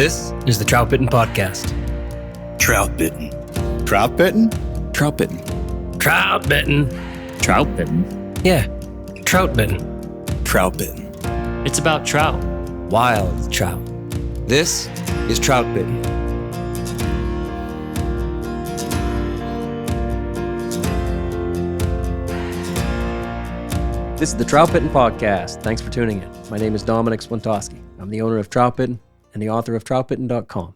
This is the Troutbitten podcast. Troutbitten. Troutbitten? Troutbitten. Troutbitten. Troutbitten? Yeah, Troutbitten. Troutbitten. It's about trout. Wild trout. This is Troutbitten. This is the Troutbitten podcast. Thanks for tuning in. My name is Dominic Swantowski. I'm the owner of Troutbitten and the author of Troutbitten.com.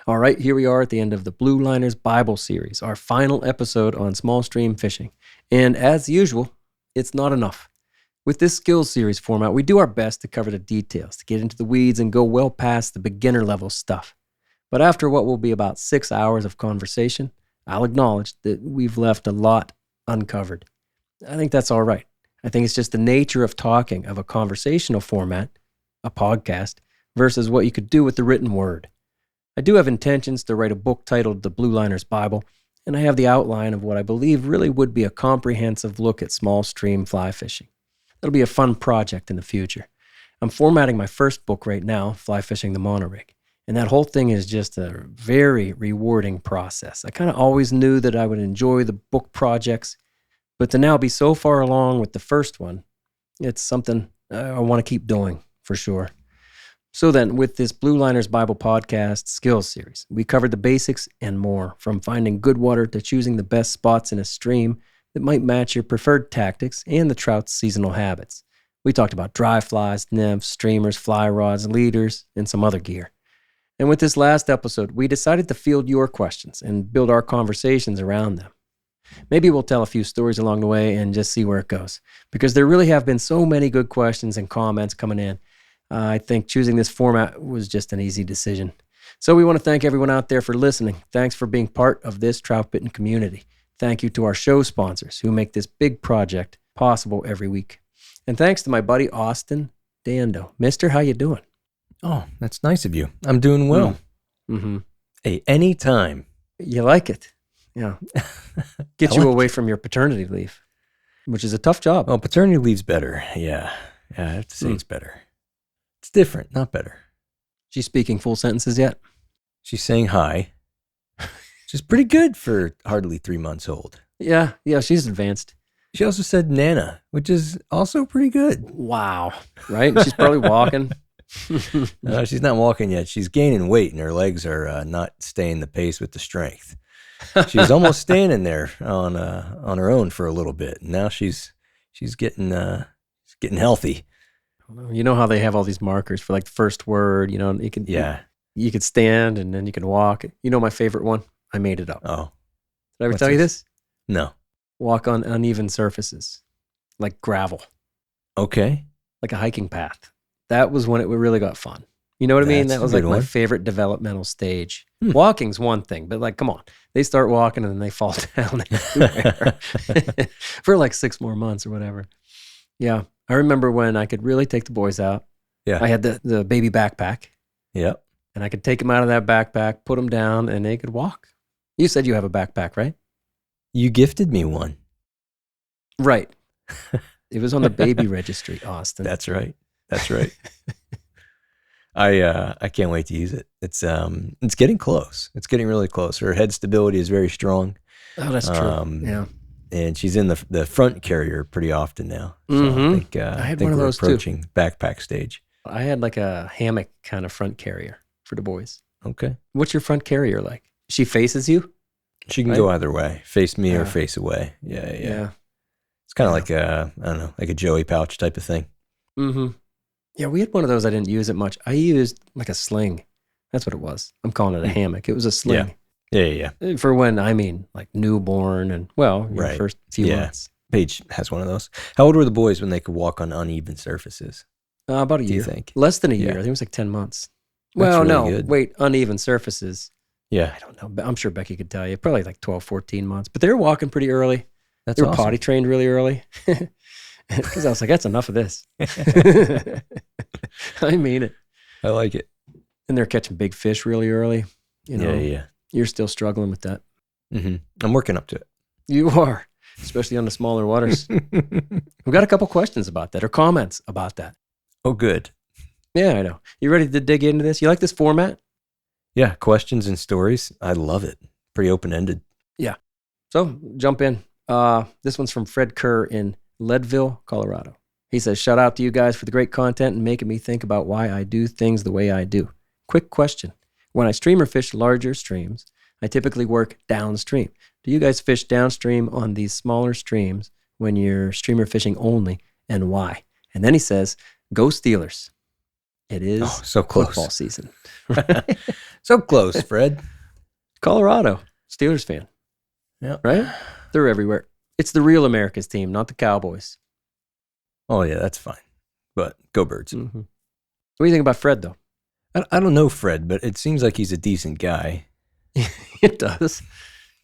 All right, here we are at the end of the Blue Liners Bible series, our final episode on small stream fishing. And as usual, it's not enough. With this skills series format, we do our best to cover the details, to get into the weeds and go well past the beginner level stuff. But after what will be about 6 hours of conversation, I'll acknowledge that we've left a lot uncovered. I think that's all right. I think it's just the nature of talking of a conversational format, a podcast, versus what you could do with the written word. I do have intentions to write a book titled The Blue Liners Bible, and I have the outline of what I believe really would be a comprehensive look at small stream fly fishing. That'll be a fun project in the future. I'm formatting my first book right now, Fly Fishing the Monorig, and that whole thing is just a very rewarding process. I kind of always knew that I would enjoy the book projects, but to now be so far along with the first one, it's something I want to keep doing for sure. So then, with this Blue Liners Bible podcast skills series, we covered the basics and more, from finding good water to choosing the best spots in a stream that might match your preferred tactics and the trout's seasonal habits. We talked about dry flies, nymphs, streamers, fly rods, leaders, and some other gear. And with this last episode, we decided to field your questions and build our conversations around them. Maybe we'll tell a few stories along the way and just see where it goes, because there really have been so many good questions and comments coming in. I think choosing this format was just an easy decision. So we want to thank everyone out there for listening. Thanks for being part of this Troutbitten community. Thank you to our show sponsors who make this big project possible every week. And thanks to my buddy Austin Dando. Mister, how you doing? Oh, that's nice of you. I'm doing well. Mm-hmm. Hey, anytime. You like it? Yeah. Get you away from your paternity leave, which is a tough job. Oh, paternity leave's better. Yeah, I have to say it's better. It's different, not better. She's speaking full sentences yet? She's saying hi, which is pretty good for hardly 3 months old. Yeah, she's advanced. She also said Nana, which is also pretty good. Wow. Right? She's probably walking. No, she's not walking yet. She's gaining weight, and her legs are not staying the pace with the strength. She was almost standing there on her own for a little bit. Now she's getting healthy. You know how they have all these markers for like the first word, you know, you could stand and then you can walk. You know my favorite one? I made it up. Oh. Did I ever tell you this? No. Walk on uneven surfaces, like gravel, Okay. like a hiking path. That was when it really got fun. You know what I mean? That was like my favorite developmental stage. Walking's one thing, but like, come on. They start walking and then they fall down everywhere for like 6 more months or whatever. Yeah. I remember when I could really take the boys out. Yeah. I had the baby backpack. Yep. And I could take them out of that backpack, put them down, and they could walk. You said you have a backpack, right? You gifted me one. Right. It was on the baby registry, Austin. That's right. I can't wait to use it. It's getting close. It's getting really close. Her head stability is very strong. Oh, that's true. Yeah. And she's in the front carrier pretty often now. So Mm-hmm. I had think one of we're those approaching backpack stage. I had like a hammock kind of front carrier for the boys. Okay. What's your front carrier like? She faces you? She can go either way, face me or face away. Yeah. It's kind of like like a Joey pouch type of thing. Mm-hmm. Yeah, we had one of those. I didn't use it much. I used like a sling. That's what it was. I'm calling it a hammock. It was a sling. Yeah. For when, like newborn and, your first few months. Paige has one of those. How old were the boys when they could walk on uneven surfaces? About a year. Do you think? Less than a year. Yeah. I think it was like 10 months. That's really good. Wait, uneven surfaces. Yeah. I don't know. I'm sure Becky could tell you. Probably like 12, 14 months. But they were walking pretty early. They were awesome. potty trained really early. Because I was like, that's enough of this. I mean it. I like it. And they're catching big fish really early. You know, Yeah. You're still struggling with that. Mm-hmm. I'm working up to it. You are, especially on the smaller waters. We've got a couple questions about that or comments about that. Oh, good. Yeah, I know. You ready to dig into this? You like this format? Yeah, questions and stories. I love it. Pretty open-ended. So jump in. This one's from Fred Kerr in Leadville, Colorado. He says, shout out to you guys for the great content and making me think about why I do things the way I do. Quick question. When I streamer fish larger streams, I typically work downstream. Do you guys fish downstream on these smaller streams when you're streamer fishing only, and why? And then he says, go Steelers. It is so close. football season. So close, Fred. Colorado, Steelers fan. Yeah. Right? They're everywhere. It's the real America's team, not the Cowboys. Oh, yeah, that's fine. But go Birds. Mm-hmm. What do you think about Fred, though? I don't know Fred, but it seems like he's a decent guy. It does.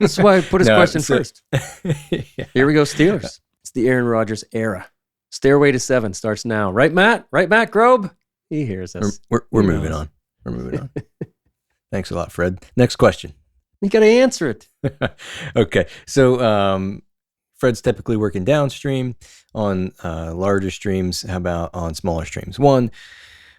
That's why I put his question first. Yeah. Here we go, Steelers. It's the Aaron Rodgers era. Stairway to 7 starts now. Right, Matt? Right, Matt Grobe? He hears us. We're moving on. We're moving on. Thanks a lot, Fred. Next question. You got to answer it. Okay. So Fred's typically working downstream on larger streams. How about on smaller streams? One,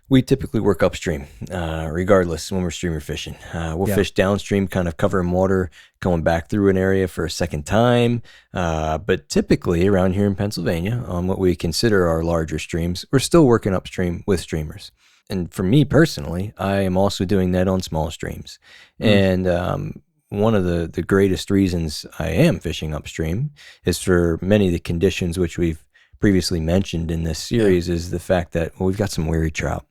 we typically work upstream, regardless when we're streamer fishing. We'll fish downstream, kind of covering water, going back through an area for a second time. But typically around here in Pennsylvania, on what we consider our larger streams, we're still working upstream with streamers. And for me personally, I am also doing that on small streams. And one of the greatest reasons I am fishing upstream is for many of the conditions which we've previously mentioned in this series is the fact that we've got some wary trout.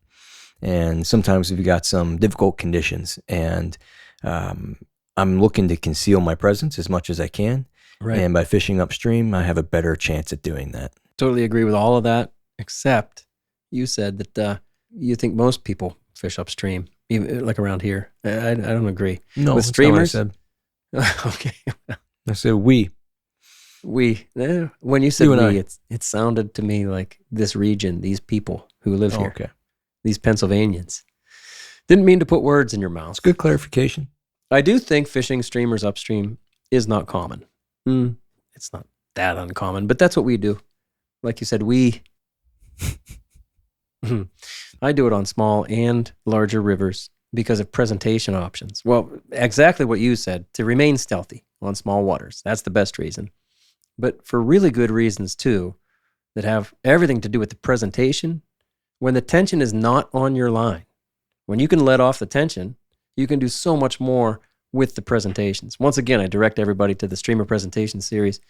And sometimes we've got some difficult conditions. And I'm looking to conceal my presence as much as I can. Right. And by fishing upstream, I have a better chance at doing that. Totally agree with all of that, except you said that you think most people fish upstream, even like around here. I don't agree. No, with that's not what I streamers. said. Okay. I said we. When you said You and we, I. it sounded to me like this region, these people who live here, Okay. these Pennsylvanians. Didn't mean to put words in your mouth. It's good clarification. I do think fishing streamers upstream is not common. It's not that uncommon, but that's what we do. Like you said, I do it on small and larger rivers because of presentation options. Well, exactly what you said, to remain stealthy on small waters. That's the best reason. But for really good reasons too, that have everything to do with the presentation. When the tension is not on your line, when you can let off the tension, you can do so much more with the presentations. Once again, I direct everybody to the Streamer Presentation Series,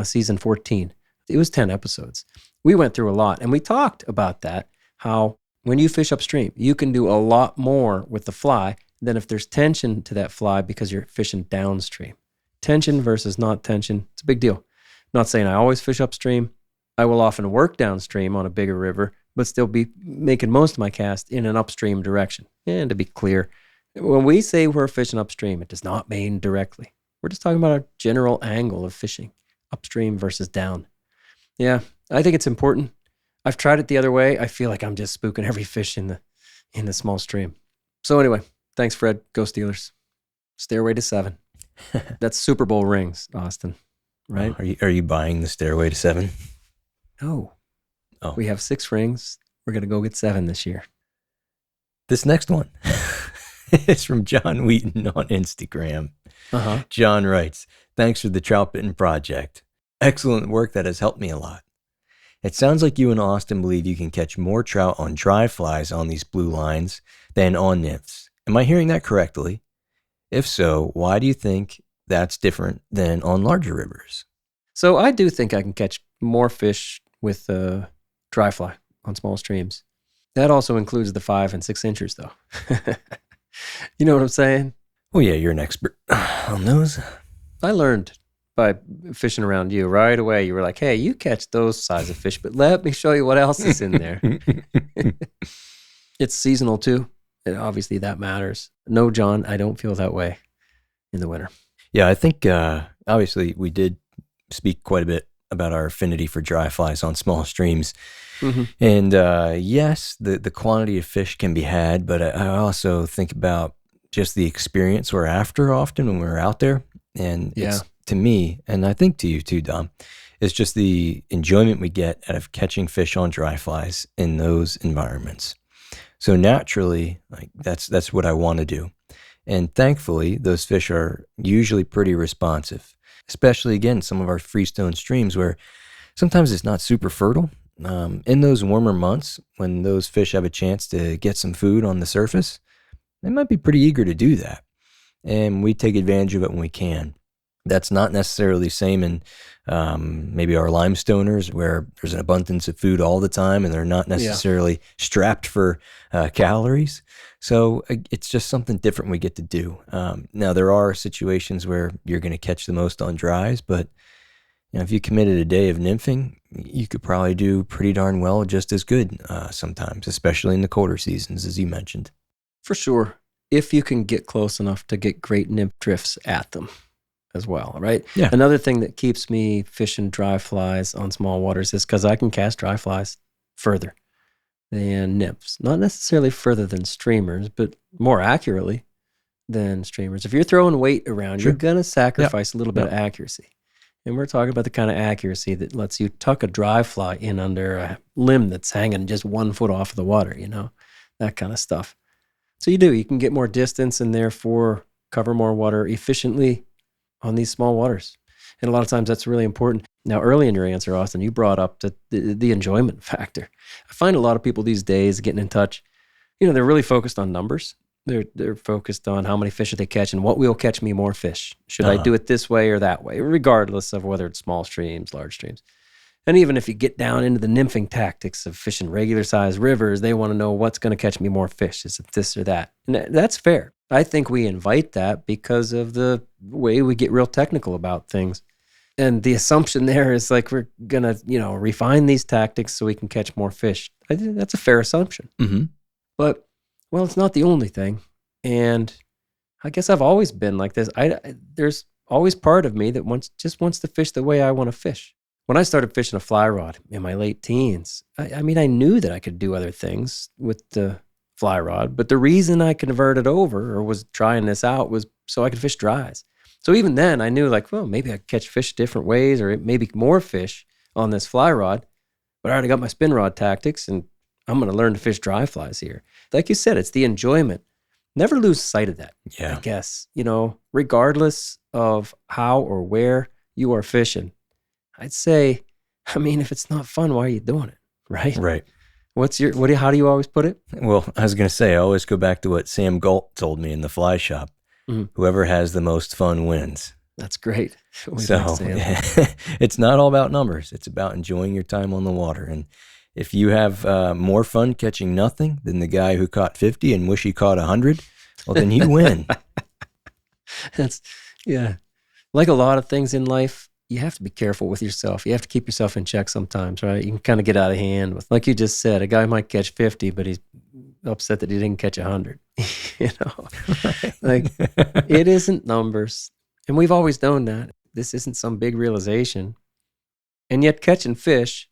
season 14. It was 10 episodes. We went through a lot, and we talked about that, how when you fish upstream, you can do a lot more with the fly than if there's tension to that fly because you're fishing downstream. Tension versus not tension, it's a big deal. Not saying I always fish upstream. I will often work downstream on a bigger river, but still be making most of my cast in an upstream direction. And to be clear, when we say we're fishing upstream, it does not mean directly. We're just talking about a general angle of fishing, upstream versus down. Yeah, I think it's important. I've tried it the other way. I feel like I'm just spooking every fish in the small stream. So anyway, thanks, Fred. Go Steelers. Stairway to 7. That's Super Bowl rings, Austin. Right? Are you buying the Stairway to 7? No. Oh. We have 6 rings. We're going to go get 7 this year. This next one is from John Wheaton on Instagram. Uh-huh. John writes, thanks for the Troutbitten project. Excellent work that has helped me a lot. It sounds like you and Austin believe you can catch more trout on dry flies on these blue lines than on nymphs. Am I hearing that correctly? If so, why do you think that's different than on larger rivers? So I do think I can catch more fish with dry fly on small streams. That also includes the 5 and 6 inchers, though. You know what I'm saying? Well, yeah, you're an expert on those. I learned by fishing around you right away. You were like, hey, you catch those size of fish, but let me show you what else is in there. It's seasonal too. And obviously that matters. No, John, I don't feel that way in the winter. Yeah, I think obviously we did speak quite a bit about our affinity for dry flies on small streams. Mm-hmm. And yes, the quantity of fish can be had, but I also think about just the experience we're after often when we're out there. And it's, to me, and I think to you too, Dom, it's just the enjoyment we get out of catching fish on dry flies in those environments. So naturally, like that's what I want to do. And thankfully, those fish are usually pretty responsive, especially, again, some of our freestone streams where sometimes it's not super fertile. In those warmer months, when those fish have a chance to get some food on the surface, they might be pretty eager to do that. And we take advantage of it when we can. That's not necessarily the same in maybe our limestoners, where there's an abundance of food all the time and they're not necessarily strapped for calories. So it's just something different we get to do. Now, there are situations where you're going to catch the most on dries, but if you committed a day of nymphing, you could probably do pretty darn well, just as good sometimes, especially in the colder seasons, as you mentioned. For sure, if you can get close enough to get great nymph drifts at them as well, right? Yeah. Another thing that keeps me fishing dry flies on small waters is because I can cast dry flies further than nymphs. Not necessarily further than streamers, but more accurately than streamers. If you're throwing weight around, Sure. you're going to sacrifice a little bit of accuracy. And we're talking about the kind of accuracy that lets you tuck a dry fly in under a limb that's hanging just 1 foot off of the water, that kind of stuff. So you can get more distance and therefore cover more water efficiently on these small waters. And a lot of times that's really important. Now, early in your answer, Austin, you brought up the enjoyment factor. I find a lot of people these days getting in touch, they're really focused on numbers. They're focused on how many fish they catch and what will catch me more fish. Should I do it this way or that way, regardless of whether it's small streams, large streams. And even if you get down into the nymphing tactics of fishing regular-sized rivers, they want to know what's going to catch me more fish. Is it this or that? And that's fair. I think we invite that because of the way we get real technical about things. And the assumption there is like we're going to, refine these tactics so we can catch more fish. I think that's a fair assumption. Mm-hmm. But, well, it's not the only thing. And I guess I've always been like this. There's always part of me that wants to fish the way I want to fish. When I started fishing a fly rod in my late teens, I knew that I could do other things with the fly rod, but the reason I converted over or was trying this out was so I could fish dries. So even then I knew maybe I could catch fish different ways or maybe more fish on this fly rod, but I already got my spin rod tactics and I'm going to learn to fish dry flies here. Like you said, it's the enjoyment. Never lose sight of that, I guess. Regardless of how or where you are fishing, I'd say, if it's not fun, why are you doing it? Right? Right. How do you always put it? Well, I was going to say, I always go back to what Sam Galt told me in the fly shop. Mm-hmm. Whoever has the most fun wins. That's great. It's not all about numbers. It's about enjoying your time on the water. And if you have more fun catching nothing than the guy who caught 50 and wish he caught 100, well, then you win. Like a lot of things in life, you have to be careful with yourself. You have to keep yourself in check sometimes, right? You can kind of get out of hand with, like you just said, a guy might catch 50, but he's upset that he didn't catch 100. Like it isn't numbers. And we've always known that. This isn't some big realization. And yet catching fish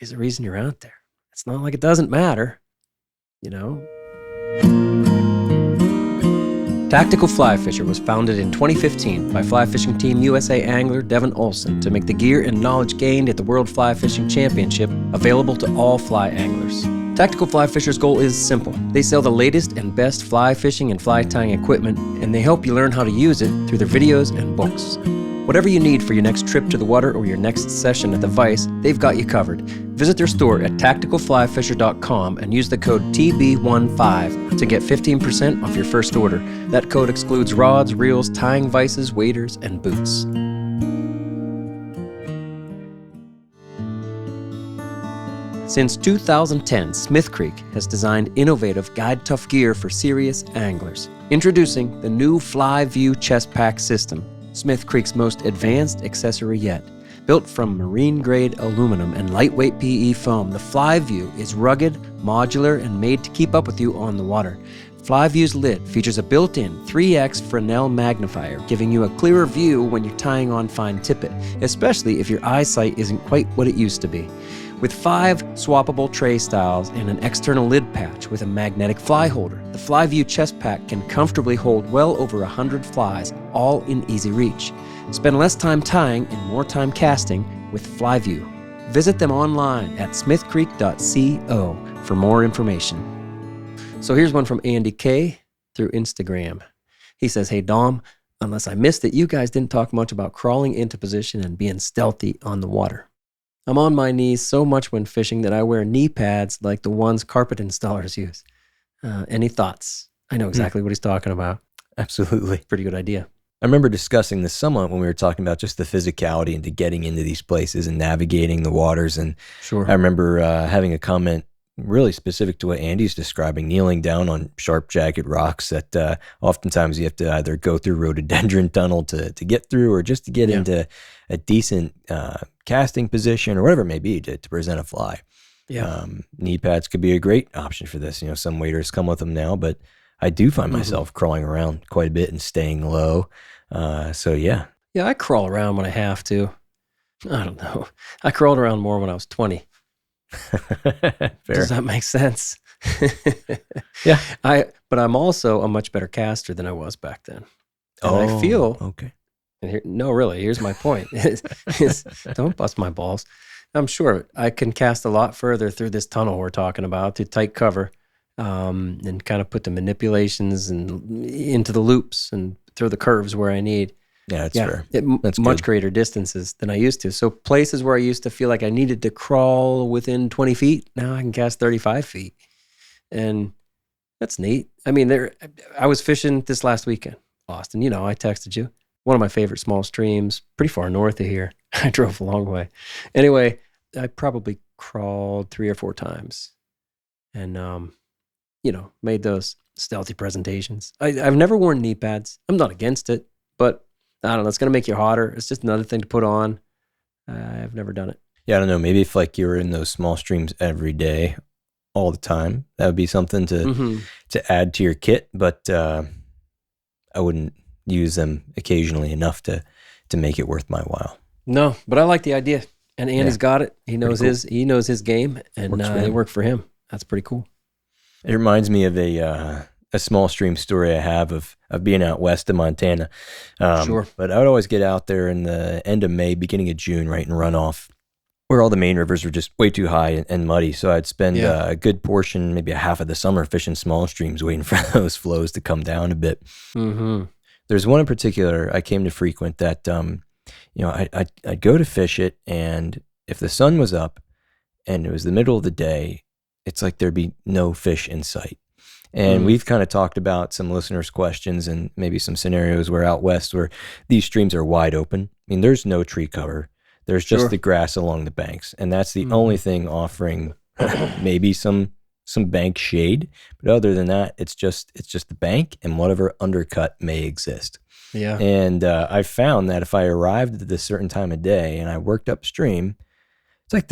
is the reason you're out there. It's not like it doesn't matter, Tactical Fly Fisher was founded in 2015 by Fly Fishing Team USA angler Devin Olson to make the gear and knowledge gained at the World Fly Fishing Championship available to all fly anglers. Tactical Fly Fisher's goal is simple. They sell the latest and best fly fishing and fly tying equipment, and they help you learn how to use it through their videos and books. Whatever you need for your next trip to the water or your next session at the Vice, they've got you covered. Visit their store at tacticalflyfisher.com and use the code TB15 to get 15% off your first order. That code excludes rods, reels, tying vices, waders, and boots. Since 2010, Smith Creek has designed innovative guide tough gear for serious anglers. Introducing the new Fly View Chest Pack System, Smith Creek's most advanced accessory yet. Built from marine-grade aluminum and lightweight PE foam, the Fly View is rugged, modular, and made to keep up with you on the water. Fly View's lid features a built-in 3x Fresnel magnifier, giving you a clearer view when you're tying on fine tippet, especially if your eyesight isn't quite what it used to be. With 5 swappable tray styles and an external lid patch with a magnetic fly holder, the Fly View chest pack can comfortably hold well over 100 flies, all in easy reach. Spend less time tying and more time casting with Fly View. Visit them online at smithcreek.co for more information. So here's one from Andy K through Instagram. He says, "Hey Dom, unless I missed it, you guys didn't talk much about crawling into position and being stealthy on the water. I'm on my knees so much when fishing that I wear knee pads like the ones carpet installers use. Any thoughts?" I know exactly what he's talking about. Absolutely. Pretty good idea. I remember discussing this somewhat when we were talking about just the physicality into getting into these places and navigating the waters. And Sure. I remember having a comment really specific to what Andy's describing, kneeling down on sharp, jagged rocks that oftentimes you have to either go through rhododendron tunnel to get through or just to get into a decent casting position or whatever it may be to present a fly. Yeah. Knee pads could be a great option for this. Some waders come with them now, but I do find myself crawling around quite a bit and staying low. So yeah. Yeah, I crawl around when I have to. I don't know. I crawled around more when I was 20. Fair. Does that make sense? Yeah. But I'm also a much better caster than I was back then. And I feel, okay. and no, really, here's my point. Don't bust my balls. I'm sure I can cast a lot further through this tunnel we're talking about to tight cover and kind of put the manipulations and into the loops and throw the curves where I need. Yeah, that's fair. That's much greater distances than I used to. So places where I used to feel like I needed to crawl within 20 feet, now I can cast 35 feet. And that's neat. I mean, I was fishing this last weekend, Austin. I texted you. One of my favorite small streams, pretty far north of here. I drove a long way. Anyway, I probably crawled 3 or 4 times and, made those stealthy presentations. I've never worn knee pads. I'm not against it, but I don't know. It's going to make you hotter. It's just another thing to put on. I've never done it. Yeah, I don't know. Maybe if you were in those small streams every day, all the time, that would be something to add to your kit. But I wouldn't use them occasionally enough to make it worth my while. No, but I like the idea. And Andy's got it. He knows his game, and it worked for him. That's pretty cool. It reminds me of a small stream story I have of being out west of Montana. Sure. But I would always get out there in the end of May, beginning of June, right in runoff, where all the main rivers were just way too high and muddy. So I'd spend a good portion, maybe a half of the summer, fishing small streams, waiting for those flows to come down a bit. Mm-hmm. There's one in particular I came to frequent that, I'd go to fish it, and if the sun was up and it was the middle of the day, it's like there'd be no fish in sight. And we've kind of talked about some listeners' questions and maybe some scenarios where out west where these streams are wide open. I mean, there's no tree cover. There's just the grass along the banks. And that's the only thing offering maybe some bank shade. But other than that, it's just the bank and whatever undercut may exist. Yeah. And I found that if I arrived at this certain time of day and I worked upstream, it's like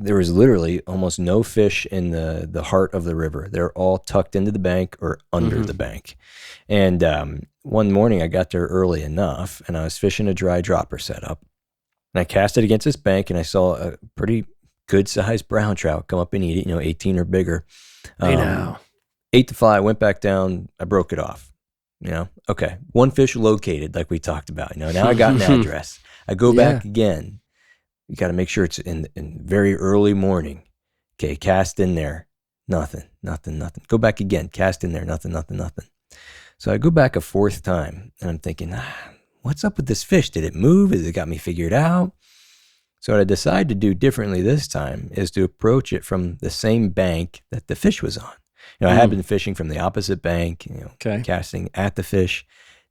there was literally almost no fish in the heart of the river. They're all tucked into the bank or under the bank. And one morning I got there early enough and I was fishing a dry dropper setup. And I cast it against this bank and I saw a pretty good sized brown trout come up and eat it, 18 or bigger. Hey now. Ate the fly, went back down, I broke it off. Okay, one fish located like we talked about. Now I got an address. I go back again. You got to make sure it's in very early morning. Okay, cast in there. Nothing. Go back again. Cast in there. Nothing. So I go back a 4th time, and I'm thinking, what's up with this fish? Did it move? Has it got me figured out? So what I decided to do differently this time is to approach it from the same bank that the fish was on. I had been fishing from the opposite bank, casting at the fish.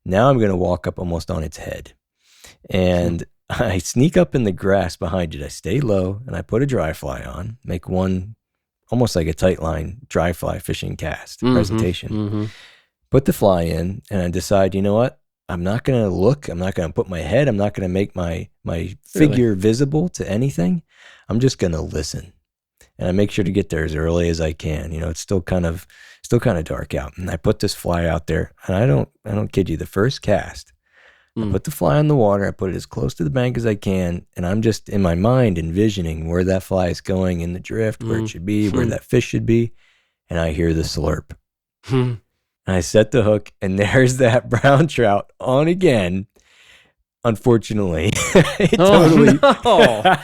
Now I'm going to walk up almost on its head. And I sneak up in the grass behind it. I stay low and I put a dry fly on, make one almost like a tight line dry fly fishing cast presentation. Put the fly in and I decide, you know what? I'm not going to look. I'm not going to put my head. I'm not going to make my figure visible to anything. I'm just going to listen. And I make sure to get there as early as I can. It's still kind of dark out. And I put this fly out there and I don't kid you, the first cast, I put the fly on the water. I put it as close to the bank as I can. And I'm just in my mind envisioning where that fly is going in the drift, where it should be, where that fish should be. And I hear the slurp. And I set the hook and there's that brown trout on again. unfortunately, it Oh, totally, no.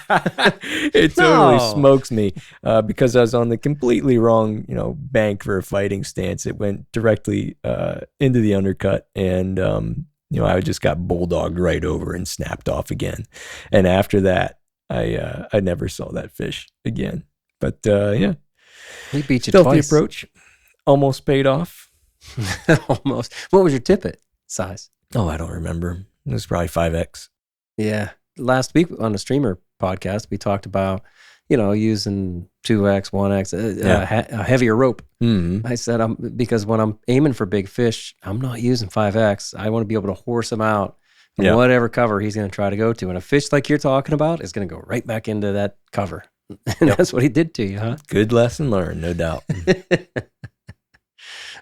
it totally No. smokes me because I was on the completely wrong, bank for a fighting stance. It went directly into the undercut, and I just got bulldogged right over and snapped off again. And after that, I never saw that fish again. But yeah, He beat you stealthy twice. approach almost paid off. Almost. What was your tippet size? Oh, I don't remember. It was probably 5X. Yeah. Last week on the streamer podcast, we talked about, using 2X, 1X, a heavier rope. Mm-hmm. I said, because when I'm aiming for big fish, I'm not using 5X. I want to be able to horse him out from Yeah. whatever cover he's going to try to go to. And a fish like you're talking about is going to go right back into that cover. And that's what he did to you, huh? Good lesson learned, no doubt.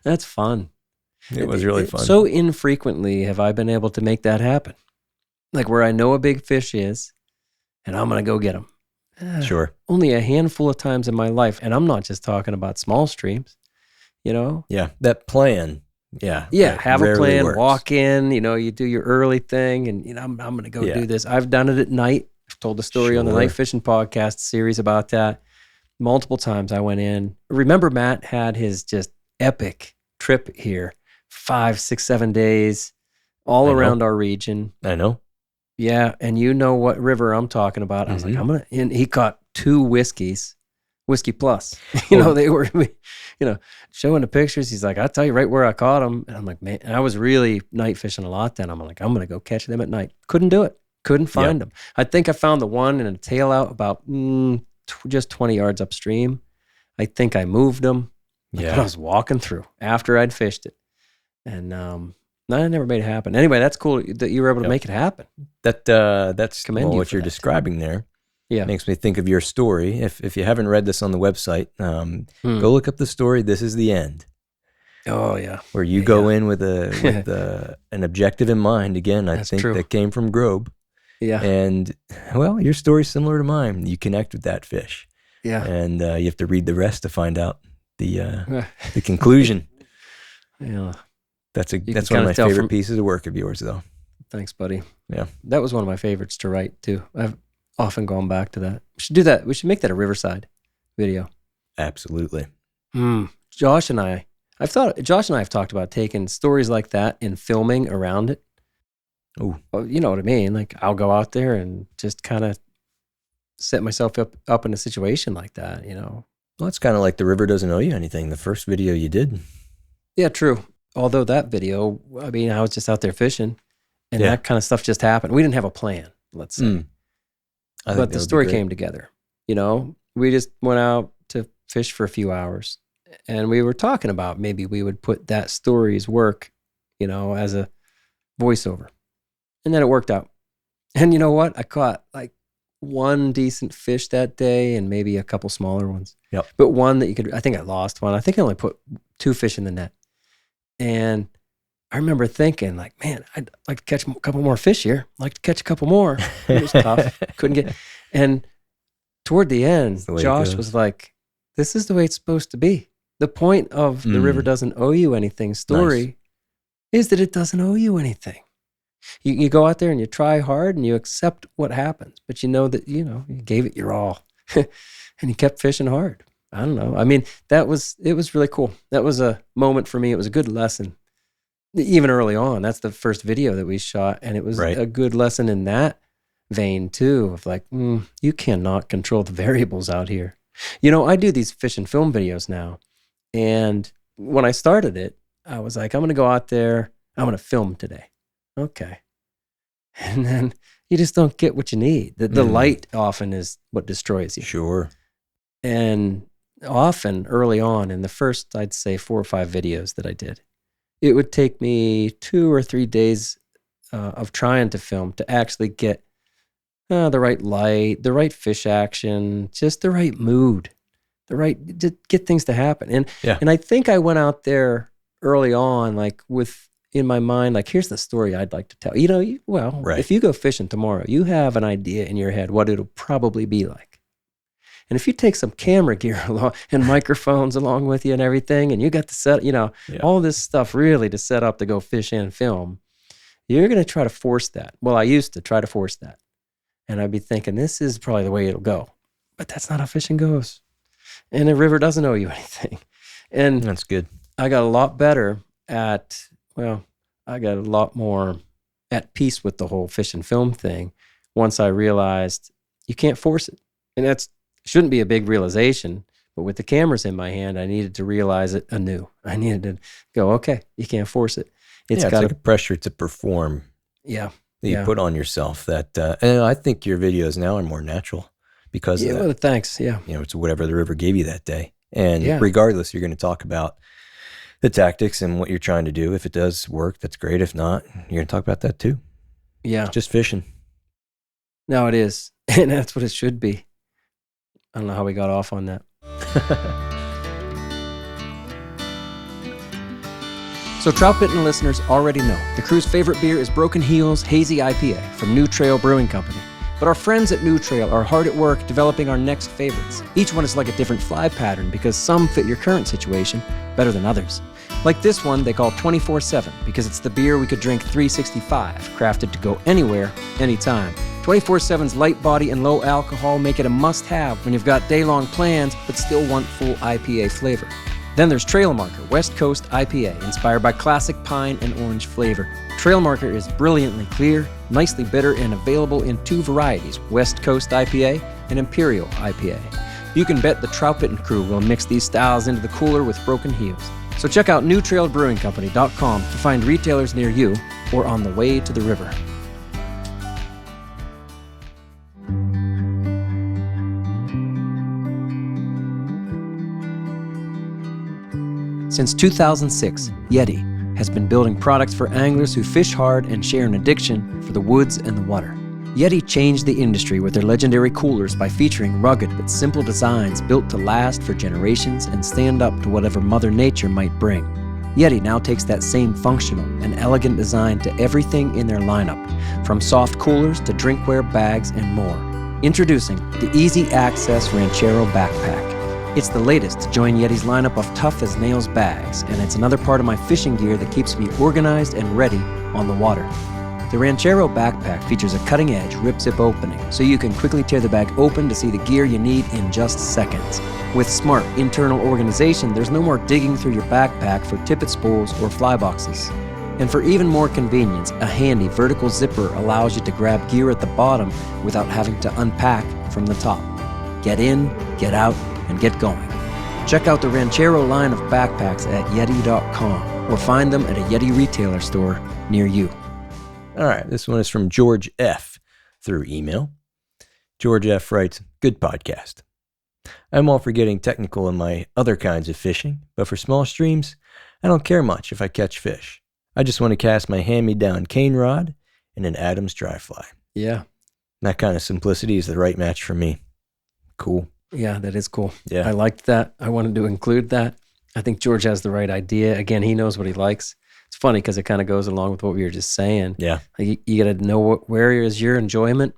That's fun. It was really fun. So infrequently have I been able to make that happen. Like where I know a big fish is, and I'm going to go get him. Sure. Only a handful of times in my life, and I'm not just talking about small streams, Yeah, that plan. Yeah. Yeah, have a rarely plan, works. walk in, you do your early thing, and I'm going to go Yeah. do this. I've done it at night. I've told the story on the Sure. Night Fishing Podcast series about that. Multiple times I went in. Remember Matt had his just epic trip here, 5, 6, 7 days, all I know. around our region. I know. Yeah, and you know what river I'm talking about. I was like, Mhm. and he caught 2 whiskeys, whiskey plus. Oh. They were, showing the pictures. He's like, I'll tell you right where I caught them. And I'm like, man, and I was really night fishing a lot then. I'm like, I'm going to go catch them at night. Couldn't do it. Couldn't find them. I think I found the one in a tail out about just 20 yards upstream. I think I moved them. But I Yeah. was walking through after I'd fished it. And I never made it happen. Anyway, that's cool that you were able to Yep. make it happen. That's Commend you what for you're that. describing there. Yeah. Makes me think of your story. If you haven't read this on the website, go look up the story. This is the end, Oh, yeah. where you go in with an objective in mind. Again, I That's think true. that came from Grobe. Yeah. And well, your story's similar to mine. You connect with that fish, Yeah. and you have to read the rest to find out the conclusion. Yeah. That's can one of kinda my tell favorite from- pieces of work of yours, though. Thanks, buddy. Yeah. That was one of my favorites to write, too. I've often gone back to that. We should do that. We should make that a Riverside video. Absolutely. Josh and I have talked about taking stories like that and filming around it. Ooh. Well, you know what I mean? Like I'll go out there and just kind of set myself up in a situation like that, Well, it's kind of like the river doesn't owe you anything. The first video you did. Yeah, true. Although that video, I mean, I was just out there fishing and Yeah. that kind of stuff just happened. We didn't have a plan, let's say. I think But that the would be story great. came together. We just went out to fish for a few hours, and we were talking about maybe we would put that story's work, as a voiceover, and then it worked out. And you know what? I caught like one decent fish that day, and maybe a couple smaller ones. Yep. But one that I think I lost one. I think I only put 2 fish in the net, and I remember thinking, like, man, I'd like to catch a couple more fish here. I'd like to catch a couple more. It was tough. Couldn't get. And toward the end, the way it Josh goes. was like, this is the way it's supposed to be. The point of the river doesn't owe you anything story is that it doesn't owe you anything. You go out there and you try hard and you accept what happens, but you know that, you gave it your all and you kept fishing hard. I don't know. I mean, it was really cool. That was a moment for me. It was a good lesson. Even early on, that's the first video that we shot. And it was Right. a good lesson in that vein too, of like, you cannot control the variables out here. I do these fish and film videos now. And when I started it, I was like, I'm going to go out there. I'm going to film today. Okay. And then you just don't get what you need. The light often is what destroys you. Sure. And often early on in the first, I'd say 4 or 5 videos that I did, it would take me 2 or 3 days of trying to film to actually get the right light, the right fish action, just the right mood, to get things to happen. And I think I went out there early on, like in my mind, like, here's the story I'd like to tell. Right. If you go fishing tomorrow, you have an idea in your head what it'll probably be like. And if you take some camera gear along and microphones along with you and everything, and you got the set, all this stuff really to set up to go fish and film, You're going to try to force that. Well, I used to try to force that. And I'd be thinking, this is probably the way it'll go. But that's not how fishing goes. And a river doesn't owe you anything. And That's good. I got a lot better I got a lot more at peace with the whole fish and film thing once I realized you can't force it. And that's shouldn't be a big realization, but with the cameras in my hand, I needed to realize it anew. I needed to go, okay, you can't force it. It's got like a pressure to perform yeah. that you put on yourself that, and I think your videos now are more natural because of that. Well, thanks. Yeah. It's whatever the river gave you that day. And Yeah. regardless, you're going to talk about the tactics and what you're trying to do. If it does work, that's great. If not, you're going to talk about that too. Yeah. It's just fishing. No, it is. And that's what it should be. I don't know how we got off on that. So Troutbitten listeners already know the crew's favorite beer is Broken Heel's Hazy IPA from New Trail Brewing Company. But our friends at New Trail are hard at work developing our next favorites. Each one is like a different fly pattern because some fit your current situation better than others. Like this one they call 24/7 because it's the beer we could drink 365, crafted to go anywhere, anytime. 24/7's light body and low alcohol make it a must-have when you've got day-long plans but still want full IPA flavor. Then there's Trail Marker West Coast IPA, inspired by classic pine and orange flavor. Trail Marker is brilliantly clear, nicely bitter, and available in 2 varieties, West Coast IPA and Imperial IPA. You can bet the Troutbitten crew will mix these styles into the cooler with Broken Heels. So check out newtrailbrewingcompany.com to find retailers near you or on the way to the river. Since 2006, Yeti has been building products for anglers who fish hard and share an addiction for the woods and the water. Yeti changed the industry with their legendary coolers by featuring rugged but simple designs built to last for generations and stand up to whatever Mother Nature might bring. Yeti now takes that same functional and elegant design to everything in their lineup, from soft coolers to drinkware bags and more. Introducing the Easy Access Ranchero Backpack. It's the latest to join Yeti's lineup of tough-as-nails bags, and it's another part of my fishing gear that keeps me organized and ready on the water. The Ranchero backpack features a cutting-edge rip-zip opening, so you can quickly tear the bag open to see the gear you need in just seconds. With smart internal organization, there's no more digging through your backpack for tippet spools or fly boxes. And for even more convenience, a handy vertical zipper allows you to grab gear at the bottom without having to unpack from the top. Get in, get out, and get going. Check out the Ranchero line of backpacks at Yeti.com or find them at a Yeti retailer store near you. All right, this one is from George F. through email. George F. writes, "Good podcast. I'm all for getting technical in my other kinds of fishing, but for small streams, I don't care much if I catch fish. I just want to cast my hand-me-down cane rod and an Adams dry fly. Yeah. That kind of simplicity is the right match for me." Cool. Yeah, that is cool. Yeah. I liked that. I wanted to include that. I think George has the right idea. Again, he knows what he likes. It's funny because it kind of goes along with what we were just saying. Yeah. Like you got to know where is your enjoyment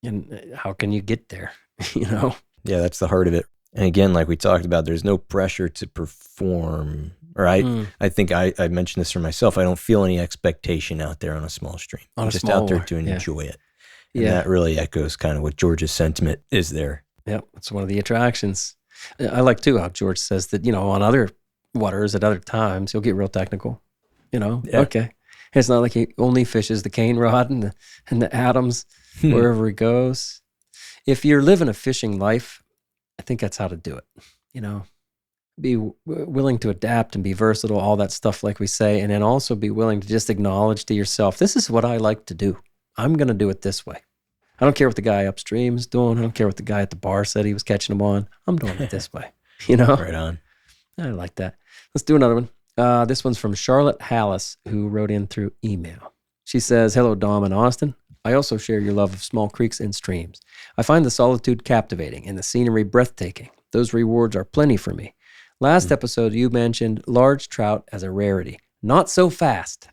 and how can you get there, you know? Yeah, that's the heart of it. And again, like we talked about, there's no pressure to perform. Or I think I mentioned this for myself. I don't feel any expectation out there on a small stream. I'm just out there to enjoy it. And that really echoes kind of what George's sentiment is there. Yep, it's one of the attractions. I like too how George says that, on other waters at other times, he'll get real technical. Okay. It's not like he only fishes the cane rod and the Adams wherever he goes. If you're living a fishing life, I think that's how to do it. Be willing to adapt and be versatile, all that stuff like we say, and then also be willing to just acknowledge to yourself, this is what I like to do. I'm going to do it this way. I don't care what the guy upstream is doing. I don't care what the guy at the bar said he was catching them on. I'm doing it this way. Right on. I like that. Let's do another one. This one's from Charlotte Hallis, who wrote in through email. She says, "Hello, Dom and Austin. I also share your love of small creeks and streams. I find the solitude captivating and the scenery breathtaking. Those rewards are plenty for me. Last episode, you mentioned large trout as a rarity. Not so fast! !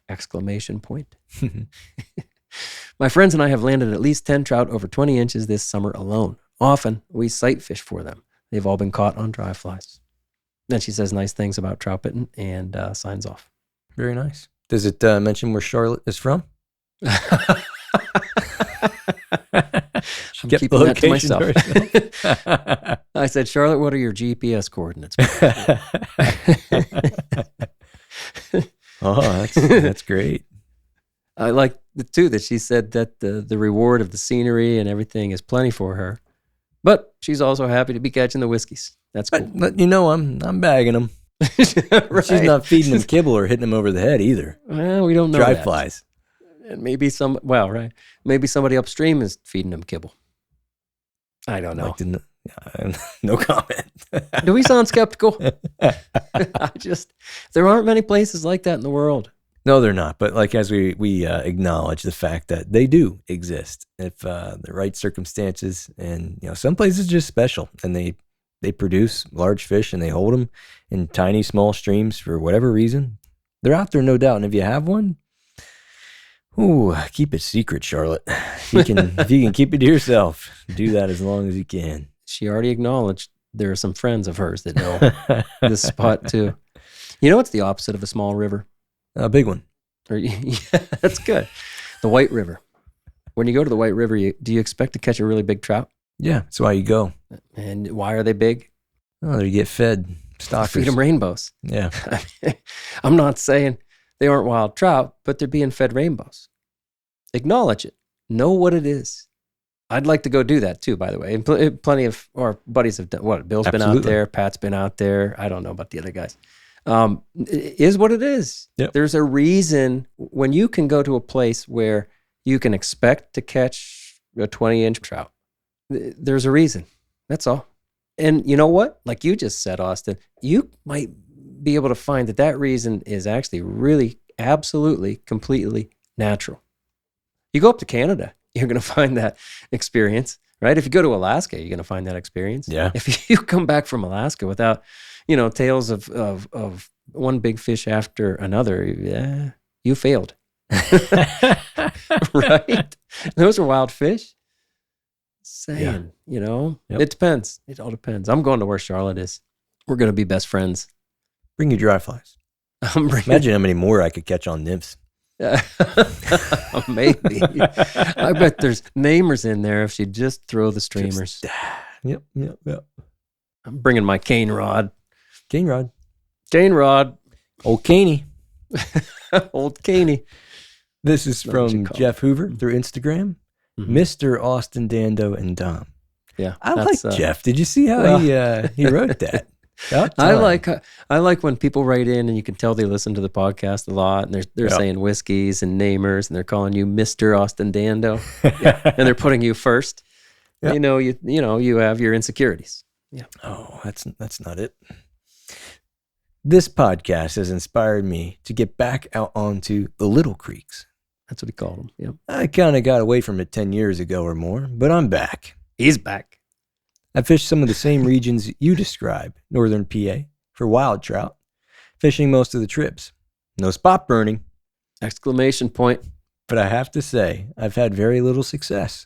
My friends and I have landed at least 10 trout over 20 inches this summer alone. Often, we sight fish for them. They've all been caught on dry flies." Then she says nice things about Troutbitten and signs off. Very nice. Does it mention where Charlotte is from? I'm keeping that to myself. I said, Charlotte, what are your GPS coordinates? Oh, that's great. I like too that she said that the reward of the scenery and everything is plenty for her, but she's also happy to be catching the whiskeys. That's cool. But I'm bagging them. Right. She's not feeding them kibble or hitting them over the head either. Well, we don't know Dry that. flies. And maybe maybe somebody upstream is feeding them kibble. I don't know. No comment. Do we sound skeptical? There aren't many places like that in the world. No, they're not. But like as we acknowledge the fact that they do exist if the right circumstances, and some places are just special, and they produce large fish and they hold them in tiny small streams for whatever reason. They're out there, no doubt. And if you have one, ooh, keep it secret, Charlotte. If you can keep it to yourself, do that as long as you can. She already acknowledged there are some friends of hers that know this spot too. You know what's the opposite of a small river? A big one. Yeah, that's good. The White River. When you go to the White River, do you expect to catch a really big trout? Yeah, that's why you go. And why are they big? Oh, they get fed. Stockers. Feed them rainbows. Yeah. I'm not saying they aren't wild trout, but they're being fed rainbows. Acknowledge it. Know what it is. I'd like to go do that too, by the way. And plenty of our buddies have done. What? Bill's been out there. Pat's been out there. I don't know about the other guys. It is what it is. Yep. There's a reason when you can go to a place where you can expect to catch a 20-inch trout. There's a reason. That's all. And you know what? Like you just said, Austin, you might be able to find that reason is actually really, absolutely, completely natural. You go up to Canada, you're going to find that experience, right? If you go to Alaska, you're going to find that experience. Yeah. If you come back from Alaska without, tales of one big fish after another, yeah, you failed. Right? Those are wild fish. Saying, Yep. It depends. It all depends. I'm going to where Charlotte is. We're going to be best friends. Bring your dry flies. Imagine how many more I could catch on nymphs. Maybe. I bet there's namers in there if she just throw the streamers. Yep. I'm bringing my cane rod. Cane rod. Old Caney. Old Caney. This is from Jeff Hoover through Instagram. Mm-hmm. Mr. Austin, Dando, and Dom. Yeah, I like Jeff. Did you see how he wrote that? I like when people write in and you can tell they listen to the podcast a lot, and they're saying whiskeys and namers, and they're calling you Mr. Austin Dando, and they're putting you first. Yep. You have your insecurities. Yeah. Oh, that's not it. This podcast has inspired me to get back out onto the little creeks. That's what he called them. Yep. I kind of got away from it 10 years ago or more, but I'm back. He's back. I fished some of the same regions you describe, northern PA, for wild trout, fishing most of the trips. No spot burning. Exclamation point. But I have to say, I've had very little success.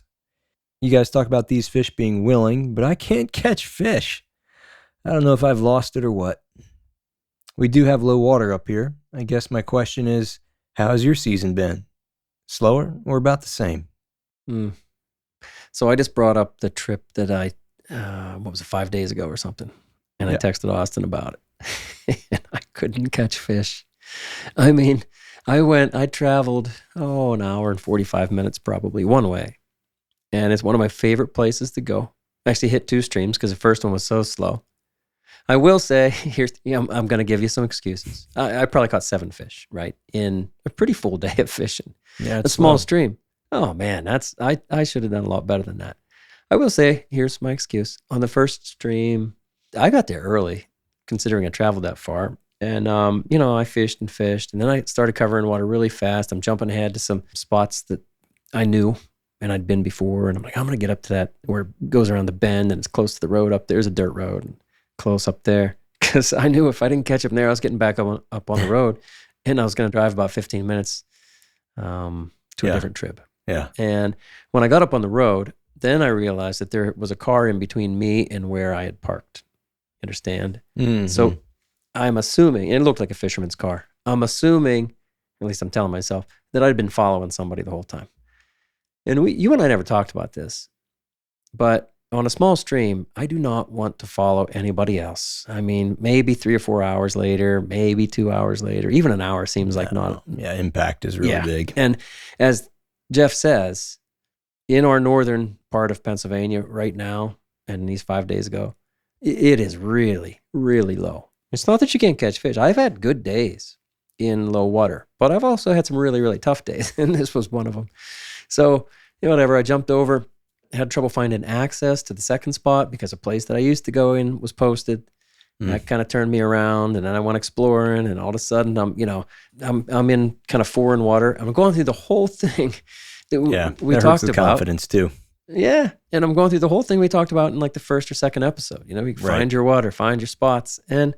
You guys talk about these fish being willing, but I can't catch fish. I don't know if I've lost it or what. We do have low water up here. I guess my question is, how's your season been? Slower or about the same? So I just brought up the trip that I, 5 days ago or something. And I texted Austin about it. And I couldn't catch fish. I mean, I traveled, an hour and 45 minutes probably one way. And it's one of my favorite places to go. I actually hit 2 streams because the first one was so slow. I will say, I'm going to give you some excuses. I probably caught 7 fish, right, in a pretty full day of fishing. Yeah, a small stream. Oh man, I should have done a lot better than that. I will say, here's my excuse. On the first stream, I got there early, considering I traveled that far. And, I fished, and then I started covering water really fast. I'm jumping ahead to some spots that I knew and I'd been before. And I'm like, I'm going to get up to that where it goes around the bend and it's close to the road up there's a dirt road and close up there. Because I knew if I didn't catch them there, I was getting back up on the road. And I was going to drive about 15 minutes to a different trip. Yeah. And when I got up on the road, then I realized that there was a car in between me and where I had parked. Understand? Mm-hmm. So I'm assuming, and it looked like a fisherman's car. I'm assuming, at least I'm telling myself, that I'd been following somebody the whole time. And you and I never talked about this, but on a small stream, I do not want to follow anybody else. I mean, maybe 3 or 4 hours later, maybe 2 hours later, even an hour seems like not. Yeah, impact is really big. And as Jeff says, in our northern part of Pennsylvania right now, and these 5 days ago, it is really, really low. It's not that you can't catch fish. I've had good days in low water, but I've also had some really, really tough days, and this was one of them. So, whatever, I jumped over, had trouble finding access to the second spot because a place that I used to go in was posted. That kind of turned me around, and then I went exploring, and all of a sudden I'm in kind of foreign water. I'm going through the whole thing that we talked about. Confidence too. Yeah, and I'm going through the whole thing we talked about in like the first or second episode. You can find your water, find your spots, and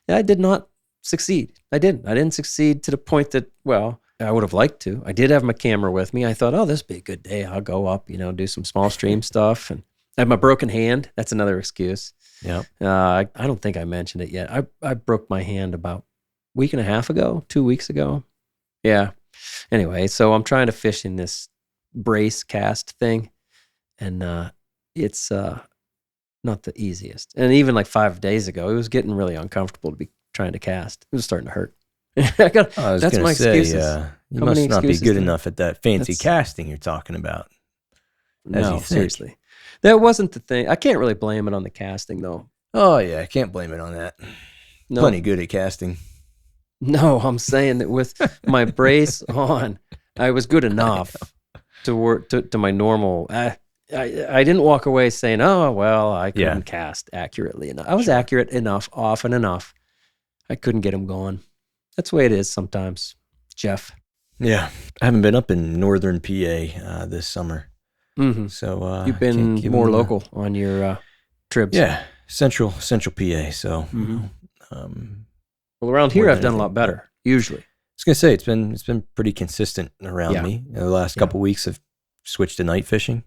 I did not succeed. I didn't succeed to the point that, well, I would have liked to. I did have my camera with me. I thought, oh, this would be a good day. I'll go up, do some small stream stuff. And I have my broken hand. That's another excuse. Yeah. I don't think I mentioned it yet. I broke my hand about a week and a half ago, 2 weeks ago. Yeah. Anyway, so I'm trying to fish in this brace cast thing. And it's not the easiest. And even like 5 days ago, it was getting really uncomfortable to be trying to cast. It was starting to hurt. That's my excuses. You must not be good enough at that fancy casting you're talking about. No, seriously. That wasn't the thing. I can't really blame it on the casting, though. Oh, yeah, I can't blame it on that. No. Plenty good at casting. No, I'm saying that with my brace on, I was good enough to work to my normal. I didn't walk away saying, oh, well, I couldn't cast accurately enough. I was accurate enough, often enough. I couldn't get them going. That's the way it is sometimes, Jeff. Yeah. I haven't been up in northern PA this summer. Mm-hmm. So you've been more local on your trips. Yeah, central PA. So, well, around here I've done a lot better. Usually, I was gonna say it's been pretty consistent around me. The last couple of weeks I've switched to night fishing,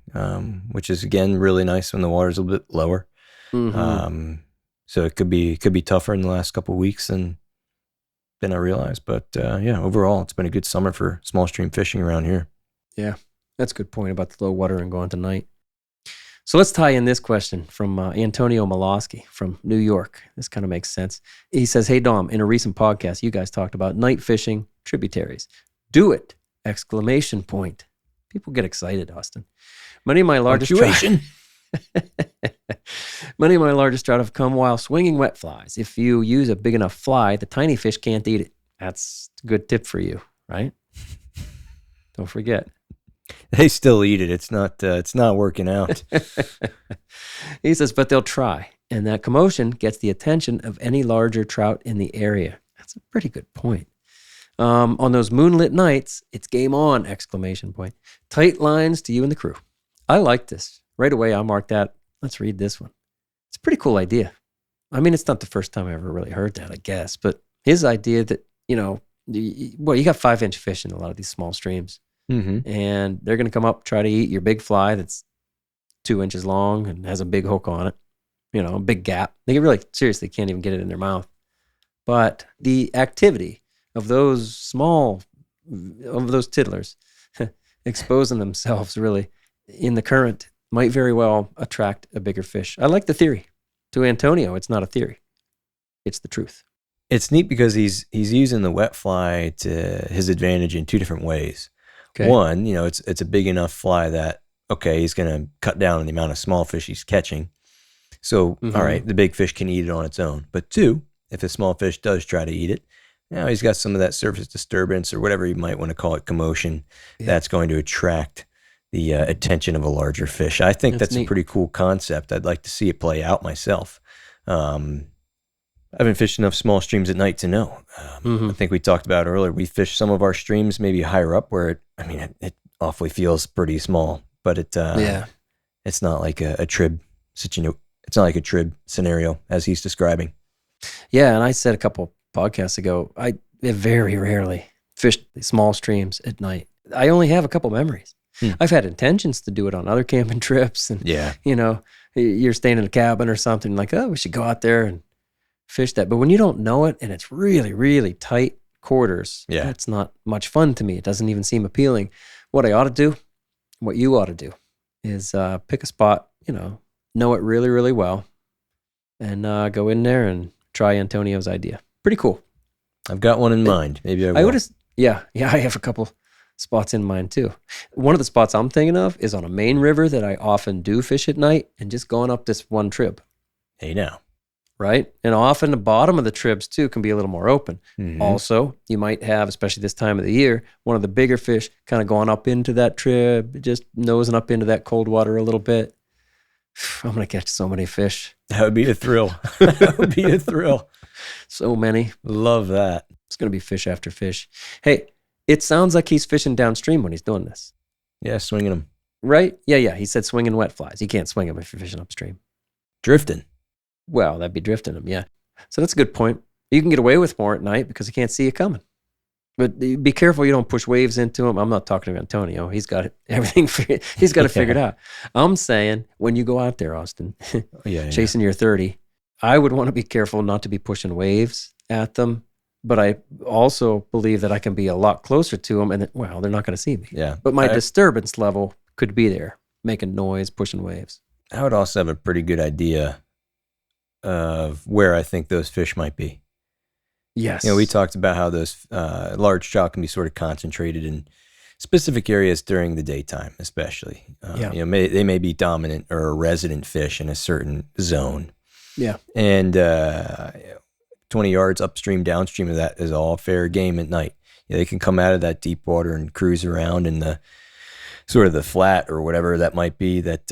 which is again really nice when the water's a little bit lower. Mm-hmm. So it could be tougher in the last couple of weeks than I realized. But overall it's been a good summer for small stream fishing around here. Yeah. That's a good point about the low water and going to night. So let's tie in this question from Antonio Malosky from New York. This kind of makes sense. He says, hey, Dom, in a recent podcast, you guys talked about night fishing tributaries. Do it! ! People get excited, Austin. Many of my largest trout have come while swinging wet flies. If you use a big enough fly, the tiny fish can't eat it. That's a good tip for you, right? Don't forget. They still eat it. It's not working out. He says, but they'll try. And that commotion gets the attention of any larger trout in the area. That's a pretty good point. On those moonlit nights, it's game on! ! Tight lines to you and the crew. I like this. Right away, I marked that. Let's read this one. It's a pretty cool idea. I mean, it's not the first time I ever really heard that, I guess. But his idea that, you got 5-inch fish in a lot of these small streams. Mm-hmm. And they're going to come up, try to eat your big fly that's 2 inches long and has a big hook on it, a big gap. They really seriously can't even get it in their mouth. But the activity of those tiddlers exposing themselves really in the current might very well attract a bigger fish. I like the theory. To Antonio, it's not a theory. It's the truth. It's neat because he's using the wet fly to his advantage in two different ways. Okay. One, it's a big enough fly that, he's going to cut down on the amount of small fish he's catching. So, all right, the big fish can eat it on its own. But two, if a small fish does try to eat it, he's got some of that surface disturbance or whatever you might want to call it, commotion, that's going to attract the attention of a larger fish. I think that's a pretty cool concept. I'd like to see it play out myself. I haven't fished enough small streams at night to know. I think we talked about earlier, we fish some of our streams maybe higher up where it awfully feels pretty small, but it's not like a trib situation. It's not like a trib scenario as he's describing. Yeah, and I said a couple podcasts ago, I very rarely fished small streams at night. I only have a couple memories. I've had intentions to do it on other camping trips, and you're staying in a cabin or something like, oh, we should go out there and fish that. But when you don't know it and it's really, really tight, quarters. Yeah. That's not much fun to me. It doesn't even seem appealing. What I ought to do, what you ought to do, is pick a spot, know it really, really well, and go in there and try Antonio's idea. Pretty cool. I've got one in mind. Maybe I will. I would have, yeah, I have a couple spots in mind too. One of the spots I'm thinking of is on a main river that I often do fish at night, and just going up this one trib. Hey, now. Right? And often the bottom of the tribs too can be a little more open. Mhm. Also, you might have, especially this time of the year, one of the bigger fish kind of going up into that trib, just nosing up into that cold water a little bit. I'm going to catch so many fish. That would be a thrill. That would be a thrill. So many. Love that. It's going to be fish after fish. Hey, it sounds like he's fishing downstream when he's doing this. Yeah, swinging them. Right? Yeah. He said swinging wet flies. You can't swing them if you're fishing upstream. Drifting. Well, that'd be drifting them, yeah. So that's a good point. You can get away with more at night because he can't see you coming. But be careful you don't push waves into him. I'm not talking to Antonio. He's got everything. He's got it figured out. I'm saying when you go out there, Austin, chasing your 30, I would want to be careful not to be pushing waves at them. But I also believe that I can be a lot closer to them, and they're not going to see me. Yeah. But my disturbance level could be there, making noise, pushing waves. I would also have a pretty good idea of where I think those fish might be. Yes. We talked about how those large trout can be sort of concentrated in specific areas during the daytime, especially. They may be dominant or a resident fish in a certain zone. Yeah. And 20 yards upstream, downstream of that is all fair game at night. They can come out of that deep water and cruise around in the sort of the flat or whatever that might be that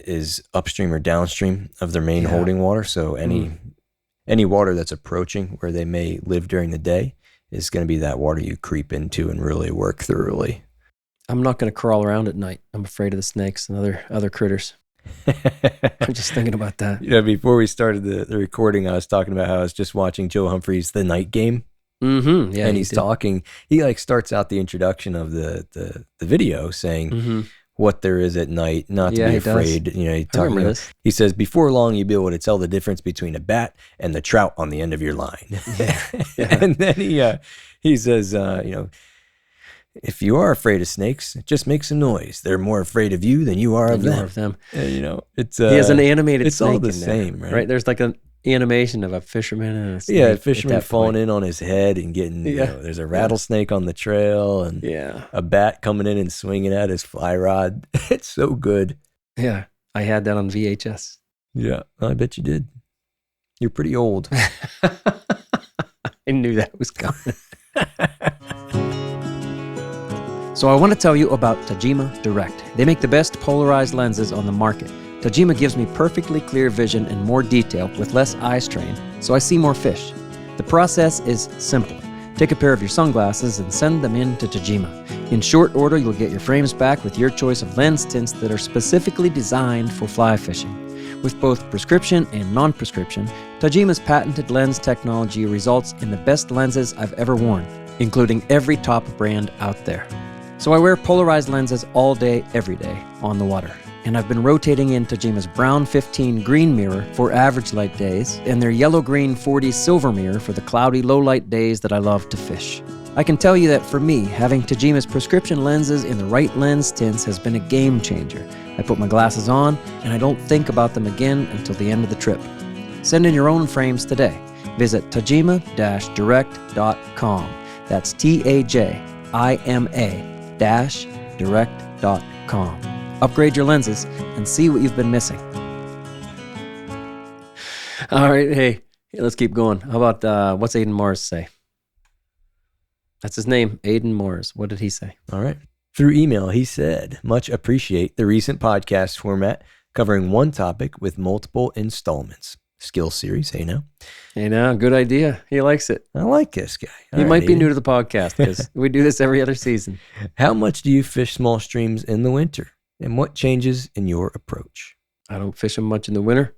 is upstream or downstream of their main holding water. So any water that's approaching where they may live during the day is going to be that water you creep into and really work thoroughly. I'm not going to crawl around at night. I'm afraid of the snakes and other critters. I'm just thinking about that. Before we started the recording, I was talking about how I was just watching Joe Humphrey's The Night Game. Mm-hmm. Yeah, and he's talking. He starts out the introduction of the video saying what there is at night, not to be afraid. He says before long you'll be able to tell the difference between a bat and the trout on the end of your line. And then he says, if you are afraid of snakes, just make some noise. They're more afraid of you than you are of them. It's he has an animated it's snake all the in there, same, right? There's like an animation of a fisherman and a snake. Yeah, a fisherman falling in on his head and getting, there's a rattlesnake on the trail and a bat coming in and swinging at his fly rod. It's so good. Yeah, I had that on VHS. Yeah, I bet you did. You're pretty old. I knew that was coming. So I want to tell you about Tajima Direct. They make the best polarized lenses on the market. Tajima gives me perfectly clear vision and more detail with less eye strain, so I see more fish. The process is simple. Take a pair of your sunglasses and send them in to Tajima. In short order, you'll get your frames back with your choice of lens tints that are specifically designed for fly fishing. With both prescription and non-prescription, Tajima's patented lens technology results in the best lenses I've ever worn, including every top brand out there. So I wear polarized lenses all day, every day, on the water. And I've been rotating in Tajima's brown 15 green mirror for average light days, and their yellow-green 40 silver mirror for the cloudy low-light days that I love to fish. I can tell you that for me, having Tajima's prescription lenses in the right lens tints has been a game changer. I put my glasses on, and I don't think about them again until the end of the trip. Send in your own frames today. Visit tajima-direct.com. That's TAJIMA-direct.com. Upgrade your lenses and see what you've been missing. All right, hey, let's keep going. How about what's Aiden Morris say? That's his name, Aiden Morris. What did he say? All right. Through email, he said, much appreciate the recent podcast format covering one topic with multiple installments. Skill series, hey now. Hey now, good idea. He likes it. I like this guy. He might be new to the podcast because we do this every other season. How much do you fish small streams in the winter? And what changes in your approach? I don't fish them much in the winter.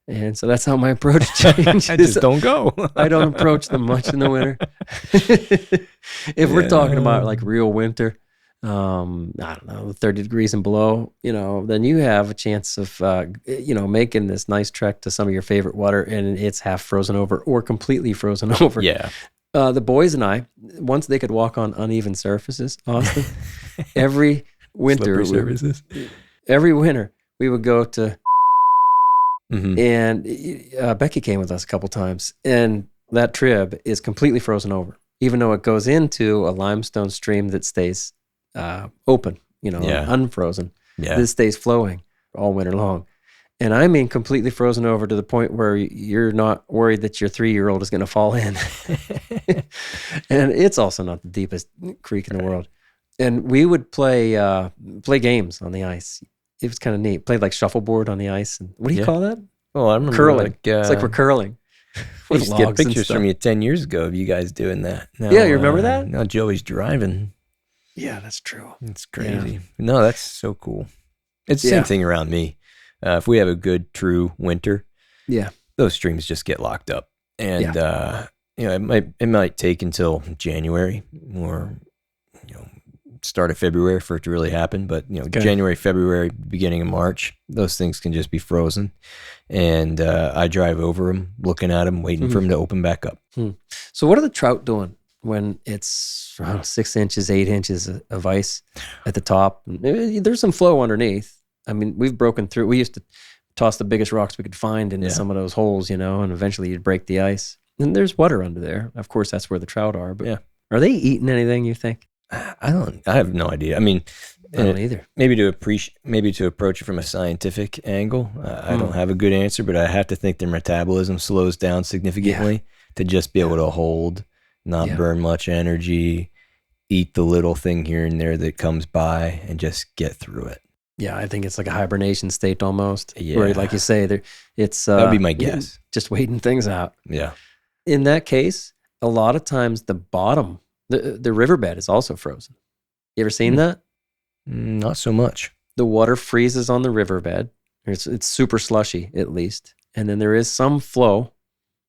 And so that's how my approach changes. I just don't go. I don't approach them much in the winter. If we're talking about like real winter, I don't know, 30 degrees and below, then you have a chance of, making this nice trek to some of your favorite water and it's half frozen over or completely frozen over. Yeah. The boys and I, once they could walk on uneven surfaces, Austin, every winter, Slippery surfaces. every winter, we would go to, Mhm. and Becky came with us a couple times, and that trib is completely frozen over, even though it goes into a limestone stream that stays open, Yeah. unfrozen. Yeah. This stays flowing all winter long. And I mean completely frozen over to the point where you're not worried that your 3-year-old is going to fall in. And it's also not the deepest creek in the world. And we would play games on the ice. It was kind of neat. Played like shuffleboard on the ice. And what do you Yeah. call that? Well, I remember Curling. It's like we're curling. I with used to get logs and pictures stuff. from you 10 years ago of you guys doing that. Now, Yeah, you remember that? Now Joey's driving. Yeah, that's true. It's crazy. No, that's so cool. It's the Yeah. same thing around me. If we have a good, true winter, Yeah. those streams just get locked up. And, it might take until January or, start of February for it to really happen. But, Okay. January, February, beginning of March, those things can just be frozen. And I drive over them, looking at them, waiting for them to open back up. So what are the trout doing when it's 6 inches, 8 inches of ice at the top? There's some flow underneath. I mean, we've broken through. We used to toss the biggest rocks we could find into some of those holes, and eventually you'd break the ice. And there's water under there. Of course, that's where the trout are. But are they eating anything, you think? I have no idea. I mean, I don't either. maybe to approach it from a scientific angle, I don't have a good answer, but I have to think their metabolism slows down significantly to just be able to hold, not burn much energy, eat the little thing here and there that comes by, and just get through it. Yeah, I think it's like a hibernation state almost. Yeah. Where, like you say, it's That would be my guess. just waiting things out. Yeah. In that case, a lot of times the bottom, the riverbed is also frozen. You ever seen that? Not so much. The water freezes on the riverbed. It's super slushy, at least. And then there is some flow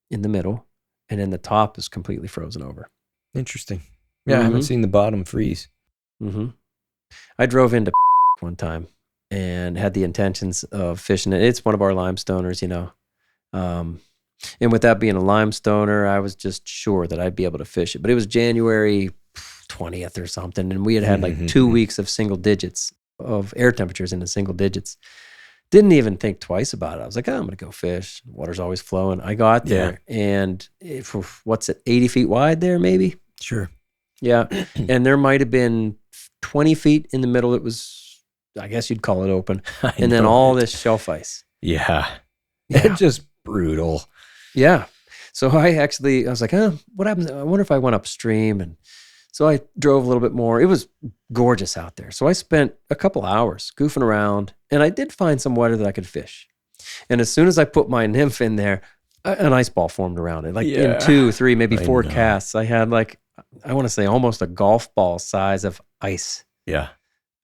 in the middle, and then the top is completely frozen over. Interesting. Yeah, I haven't seen the bottom freeze. Mm-hmm. I drove into one time and had the intentions of fishing it. It's one of our limestoners, and with that being a limestoner, I was just sure that I'd be able to fish it. But it was January 20th or something, and we had like 2 weeks of single digits of air temperatures in the single digits. Didn't even think twice about it. I was like, I'm going to go fish. Water's always flowing. I got there, and 80 feet wide there, maybe? Sure. Yeah. And there might have been 20 feet in the middle. It was, I guess you'd call it open. And then all this shelf ice. Yeah. Yeah. It's just brutal. Yeah. So I was like, what happens? I wonder if I went upstream. And so I drove a little bit more. It was gorgeous out there. So I spent a couple hours goofing around, and I did find some water that I could fish. And as soon as I put my nymph in there, an ice ball formed around it. Like in 2, 3, maybe 4 casts, I had I want to say almost a golf ball size of ice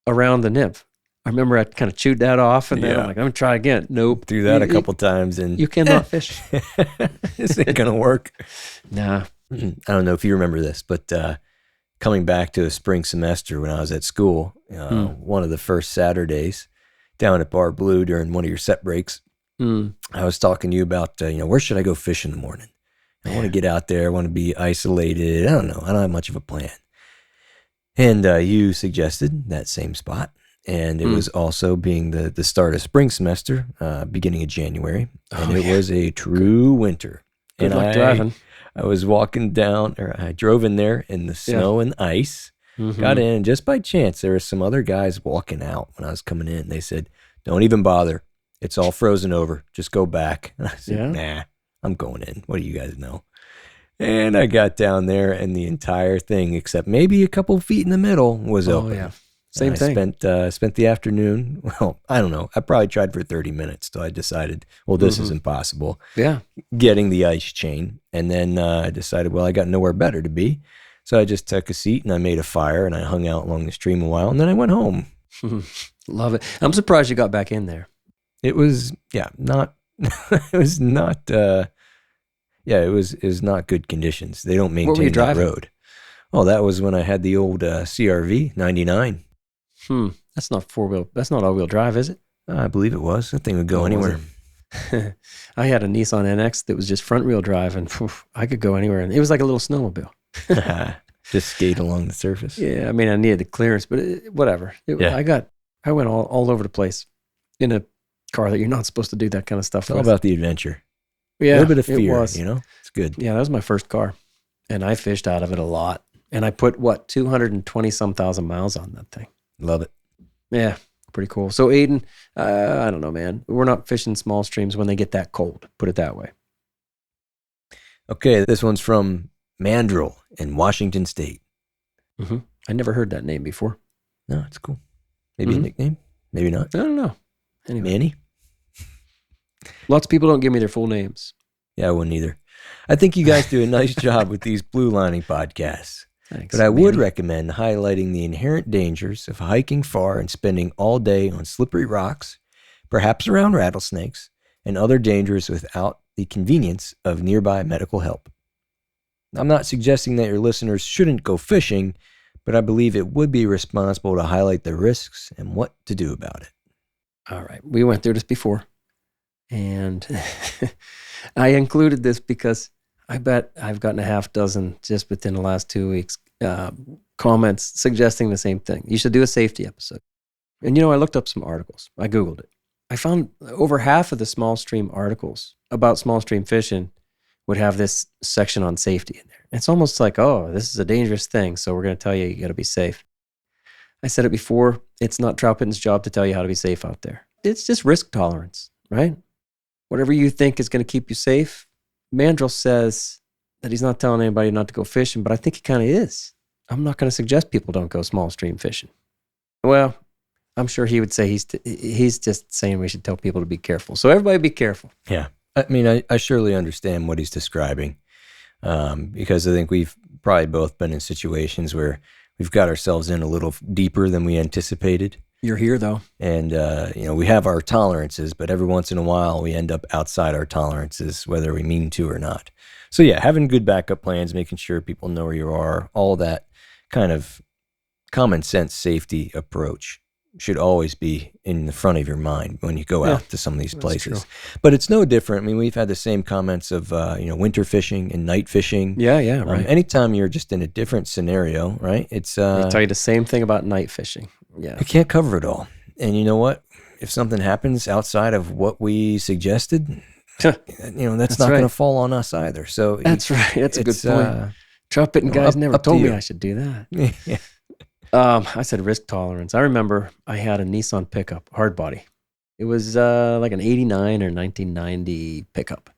around the nymph. I remember I kind of chewed that off, and then I'm like, I'm going to try again. Nope. Do that a couple times, and you cannot fish. This ain't going to work. Nah. I don't know if you remember this, but coming back to a spring semester when I was at school, one of the first Saturdays down at Bar Blue during one of your set breaks, I was talking to you about, where should I go fish in the morning? I want to get out there. I want to be isolated. I don't know. I don't have much of a plan. And you suggested that same spot. And it was also being the start of spring semester, beginning of January. And it was a true winter. Good and luck driving. I was walking down, or I drove in there in the snow and ice, got in, and just by chance, there were some other guys walking out when I was coming in. They said, don't even bother. It's all frozen over. Just go back. And I said, nah, I'm going in. What do you guys know? And I got down there, and the entire thing, except maybe a couple feet in the middle, was open. Yeah. Same thing. Spent the afternoon. Well, I don't know. I probably tried for 30 minutes till I decided, well, this is impossible. Yeah. Getting the ice chain. And then I decided, well, I got nowhere better to be. So I just took a seat and I made a fire and I hung out along the stream a while, and then I went home. Love it. I'm surprised you got back in there. It was, not, it was not, it was not good conditions. They don't What were you maintain that driving? road. Oh, that was when I had the old CRV 99. That's not 4-wheel. That's not all-wheel drive, is it? I believe it was. That thing would go Oh, was anywhere. it? I had a Nissan NX that was just front wheel drive, and I could go anywhere. And it was like a little snowmobile. Just skate along the surface. Yeah, I mean, I needed the clearance, but whatever. I went all over the place in a car that you're not supposed to do that kind of stuff It's all with. about the adventure. Yeah, a little bit of it fear, was. It's good. Yeah, that was my first car, and I fished out of it a lot. And I put 220-some thousand miles on that thing. Love it. Yeah, pretty cool. So Aiden, I don't know, man. We're not fishing small streams when they get that cold. Put it that way. Okay, this one's from Mandrill in Washington State. Mm-hmm. I never heard that name before. No, it's cool. Maybe a nickname, maybe not. I don't know. Anyway, Manny? lots of people don't give me their full names. Yeah, I wouldn't either. I think you guys do a nice job with these blue lining podcasts. Thanks. But I would Manny. recommend highlighting the inherent dangers of hiking far and spending all day on slippery rocks, perhaps around rattlesnakes, and other dangers without the convenience of nearby medical help. I'm not suggesting that your listeners shouldn't go fishing, but I believe it would be responsible to highlight the risks and what to do about it. All right. We went through this before. And I included this because I bet I've gotten a half dozen just within the last 2 weeks comments suggesting the same thing. You should do a safety episode. And I looked up some articles. I Googled it. I found over half of the small stream articles about small stream fishing would have this section on safety in there. It's almost like, oh, this is a dangerous thing, so we're going to tell you got to be safe. I said it before. It's not Troutbitten's job to tell you how to be safe out there. It's just risk tolerance, right? Whatever you think is going to keep you safe. Mandrill says that he's not telling anybody not to go fishing, but I think he kind of is. I'm not going to suggest people don't go small stream fishing. Well, I'm sure he would say he's just saying we should tell people to be careful. So everybody be careful. Yeah. I mean, I surely understand what he's describing because I think we've probably both been in situations where we've got ourselves in a little deeper than we anticipated. You're here, though. And, we have our tolerances, but every once in a while we end up outside our tolerances, whether we mean to or not. So, yeah, having good backup plans, making sure people know where you are, all that kind of common sense safety approach should always be in the front of your mind when you go out to some of these places. But it's no different. I mean, we've had the same comments of, winter fishing and night fishing. Yeah, right. Anytime you're just in a different scenario, right? It's they tell you the same thing about night fishing. Yeah. You can't cover it all. And you know what? If something happens outside of what we suggested, that's not going to fall on us either. So that's right. That's a good point. Troutbitten guys never told me I should do that. Yeah. I said risk tolerance. I remember I had a Nissan pickup, hard body. It was like an 89 or 1990 pickup.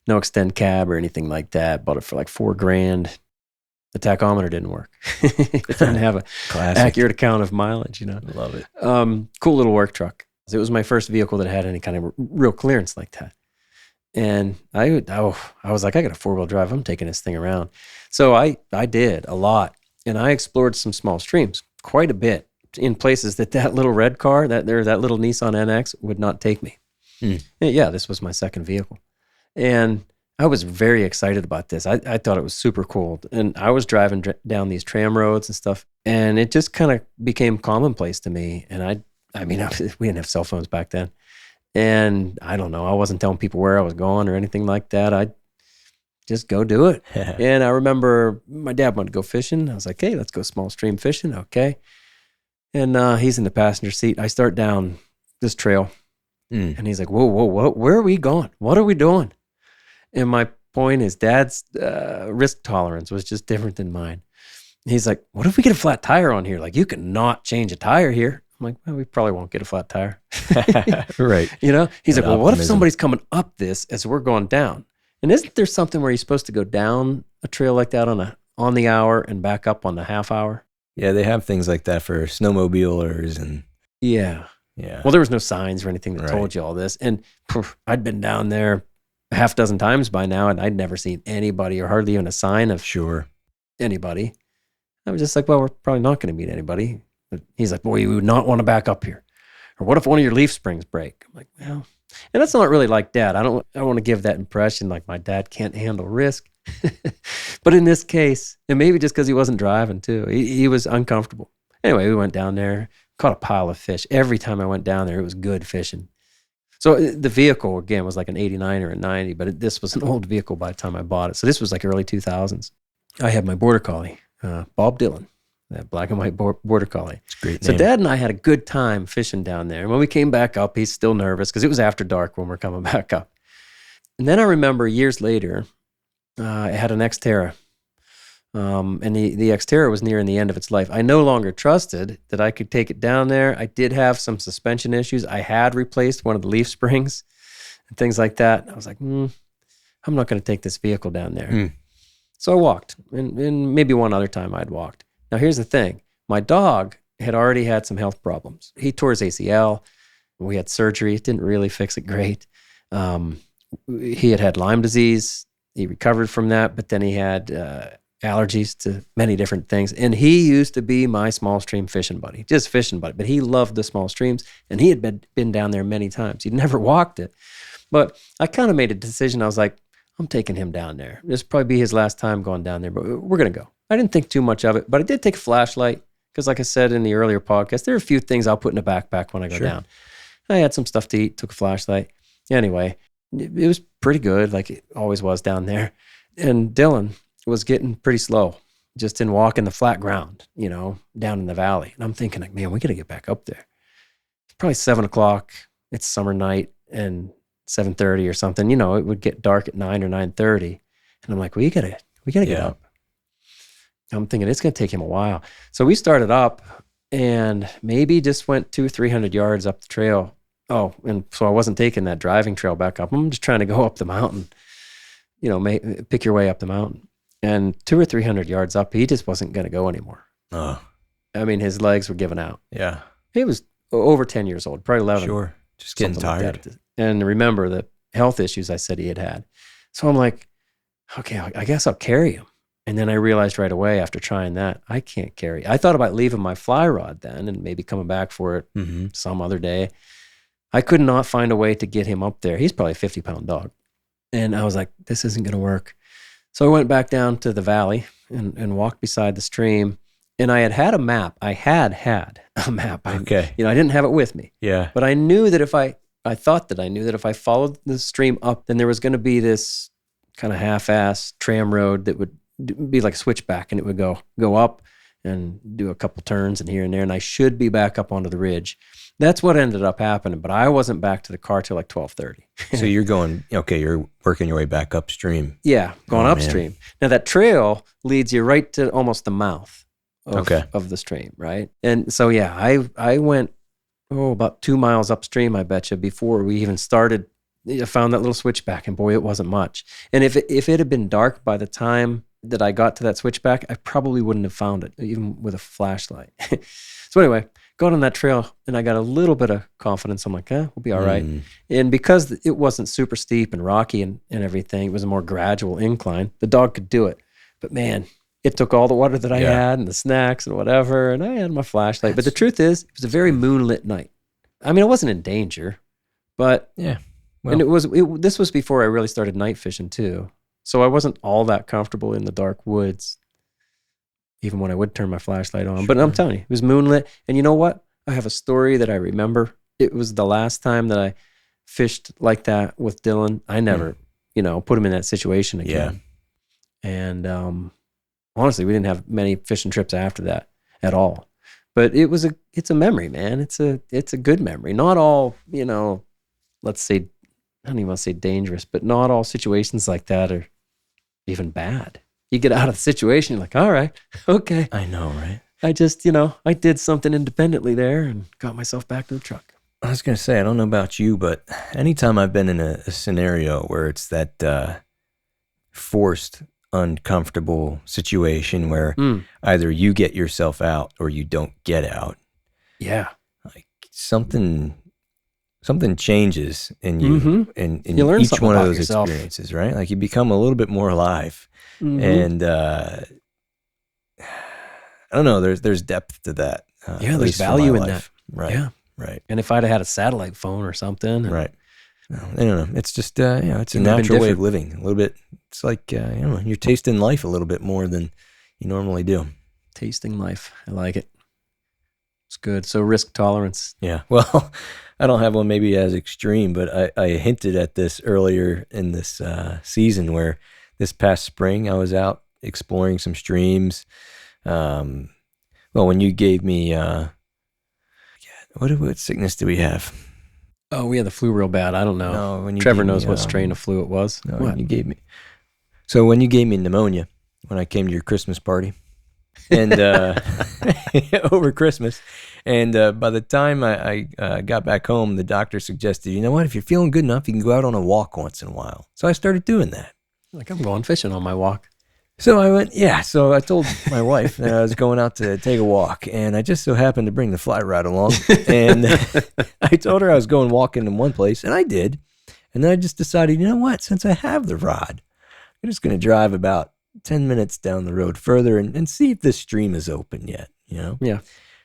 No extend cab or anything like that. Bought it for like $4,000. The tachometer didn't work. It didn't have a accurate account of mileage, Love it. Cool little work truck. It was my first vehicle that had any kind of real clearance like that. And I was like, I got a 4-wheel drive. I'm taking this thing around. So I did a lot. And I explored some small streams quite a bit in places that little red car, that little Nissan NX would not take me. Yeah, this was my second vehicle. And I was very excited about this. I thought it was super cool. And I was driving down these tram roads and stuff. And it just kind of became commonplace to me. And I mean, we didn't have cell phones back then. And I don't know, I wasn't telling people where I was going or anything like that. I'd just go do it. And I remember my dad wanted to go fishing. I was like, hey, let's go small stream fishing. Okay. And he's in the passenger seat. I start down this trail. And he's like, whoa, where are we going? What are we doing? And my point is Dad's risk tolerance was just different than mine. He's like, what if we get a flat tire on here? Like, you cannot change a tire here. I'm like, well, we probably won't get a flat tire. Right. He's like, well, what if somebody's coming up this as we're going down? And isn't there something where you're supposed to go down a trail like that on the hour and back up on the half hour? Yeah, they have things like that for snowmobilers and yeah. Well, there was no signs or anything that told you all this. And I'd been down there a half dozen times by now, and I'd never seen anybody or hardly even a sign of anybody. I was just like, well, we're probably not going to meet anybody. But he's like, boy, you would not want to back up here. Or what if one of your leaf springs break? I'm like, well, and that's not really like Dad. I don't want to give that impression like my dad can't handle risk. But in this case, and maybe just because he wasn't driving too, he was uncomfortable. Anyway, we went down there, caught a pile of fish. Every time I went down there, it was good fishing. So the vehicle, again, was like an 89 or a 90, but this was an old vehicle by the time I bought it. So this was like early 2000s. I had my Border Collie, Bob Dylan, that black and white Border Collie. It's a great So name. Dad and I had a good time fishing down there. And when we came back up, he's still nervous because it was after dark when we're coming back up. And then I remember years later, I had an Xterra. And the Xterra was nearing the end of its life. I no longer trusted that I could take it down there. I did have some suspension issues. I had replaced one of the leaf springs and things like that. I was like, I'm not going to take this vehicle down there. So I walked, and maybe one other time I'd walked. Now, here's the thing. My dog had already had some health problems. He tore his ACL. We had surgery. It didn't really fix it great. He had Lyme disease. He recovered from that, but then he had allergies to many different things. And he used to be my small stream fishing buddy, just fishing buddy. But he loved the small streams, and he had been down there many times. He'd never walked it. But I kind of made a decision. I was like, I'm taking him down there. This will probably be his last time going down there, but we're going to go. I didn't think too much of it, but I did take a flashlight because like I said in the earlier podcast, there are a few things I'll put in a backpack when I go down. I had some stuff to eat, took a flashlight. Anyway, it was pretty good, like it always was down there. And Dylan was getting pretty slow, just in walking the flat ground, down in the valley. And I'm thinking, like, man, we got to get back up there. It's probably 7 o'clock. It's summer night, and 7:30 or something. It would get dark at 9 or 9:30. And I'm like, we gotta get up. I'm thinking it's gonna take him a while. So we started up and maybe just went 200-300 yards up the trail. Oh, and so I wasn't taking that driving trail back up. I'm just trying to go up the mountain, pick your way up the mountain. And 200 or 300 yards up, he just wasn't going to go anymore. I mean, his legs were giving out. Yeah. He was over 10 years old, probably 11. Sure. Just getting tired. Like and remember the health issues I said he had. So I'm like, okay, I guess I'll carry him. And then I realized right away after trying that, I can't carry. I thought about leaving my fly rod then and maybe coming back for it some other day. I could not find a way to get him up there. He's probably a 50-pound dog. And I was like, this isn't going to work. So I went back down to the valley and walked beside the stream. And I had a map. I had a map. Okay. I didn't have it with me. Yeah. But I knew that I thought that I knew that if I followed the stream up, then there was going to be this kind of half-ass tram road that would be like a switchback, and it would go up and do a couple turns and here and there, and I should be back up onto the ridge. That's what ended up happening, but I wasn't back to the car till like 12:30. So you're working your way back upstream. Yeah, going upstream. Man. Now that trail leads you right to almost the mouth of the stream, right? And so yeah, I went about 2 miles upstream, I bet you, before we even started. I found that little switchback, and boy, it wasn't much. And if it had been dark by the time that I got to that switchback, I probably wouldn't have found it, even with a flashlight. So anyway, got on that trail, and I got a little bit of confidence. I'm like, we'll be all right. And because it wasn't super steep and rocky and everything, it was a more gradual incline, the dog could do it. But man, it took all the water that I had and the snacks and whatever, and I had my flashlight. But the truth is, it was a very moonlit night. I mean, I wasn't in danger, but... Yeah. Well, and this was before I really started night fishing too. So I wasn't all that comfortable in the dark woods, even when I would turn my flashlight on. Sure. But I'm telling you, it was moonlit. And you know what? I have a story that I remember. It was the last time that I fished like that with Dylan. I never, put him in that situation again. Yeah. And honestly, we didn't have many fishing trips after that at all. But it's a memory, man. It's a good memory. Not all, let's say, I don't even want to say dangerous, but not all situations like that are even bad. You get out of the situation, you're like, all right, okay. I know, right? I just, I did something independently there and got myself back to the truck. I was going to say, I don't know about you, but anytime I've been in a scenario where it's that forced, uncomfortable situation where either you get yourself out or you don't get out. Yeah. Like something changes in you in you learn each one of those yourself. experiences, right? Like you become a little bit more alive. And I don't know, there's depth to that. There's value in that. Right. Yeah. Right. And if I'd have had a satellite phone or something. Right. I don't know. It's just, it's a natural way of living. A little bit, it's like, you're tasting life a little bit more than you normally do. Tasting life. I like it. It's good. So risk tolerance. Yeah. Well, I don't have one maybe as extreme, but I hinted at this earlier in this season where this past spring I was out exploring some streams. Well, when you gave me, what sickness do we have? Oh, we had the flu real bad. I don't know. No, when you Trevor gave me, knows what strain of flu it was. No, What? you gave me. So when you gave me pneumonia, when I came to your Christmas party, and over Christmas, and by the time I got back home, the doctor suggested, you know what, if you're feeling good enough, you can go out on a walk once in a while. So I started doing that. Like, I'm going fishing on my walk. So I went, yeah. So I told my wife that I was going out to take a walk, and I just so happened to bring the fly rod along. And I told her I was going walking in one place, and I did. And then I just decided, you know what? Since I have the rod, I'm just going to drive about 10 minutes down the road further and see if this stream is open yet. You know? Yeah.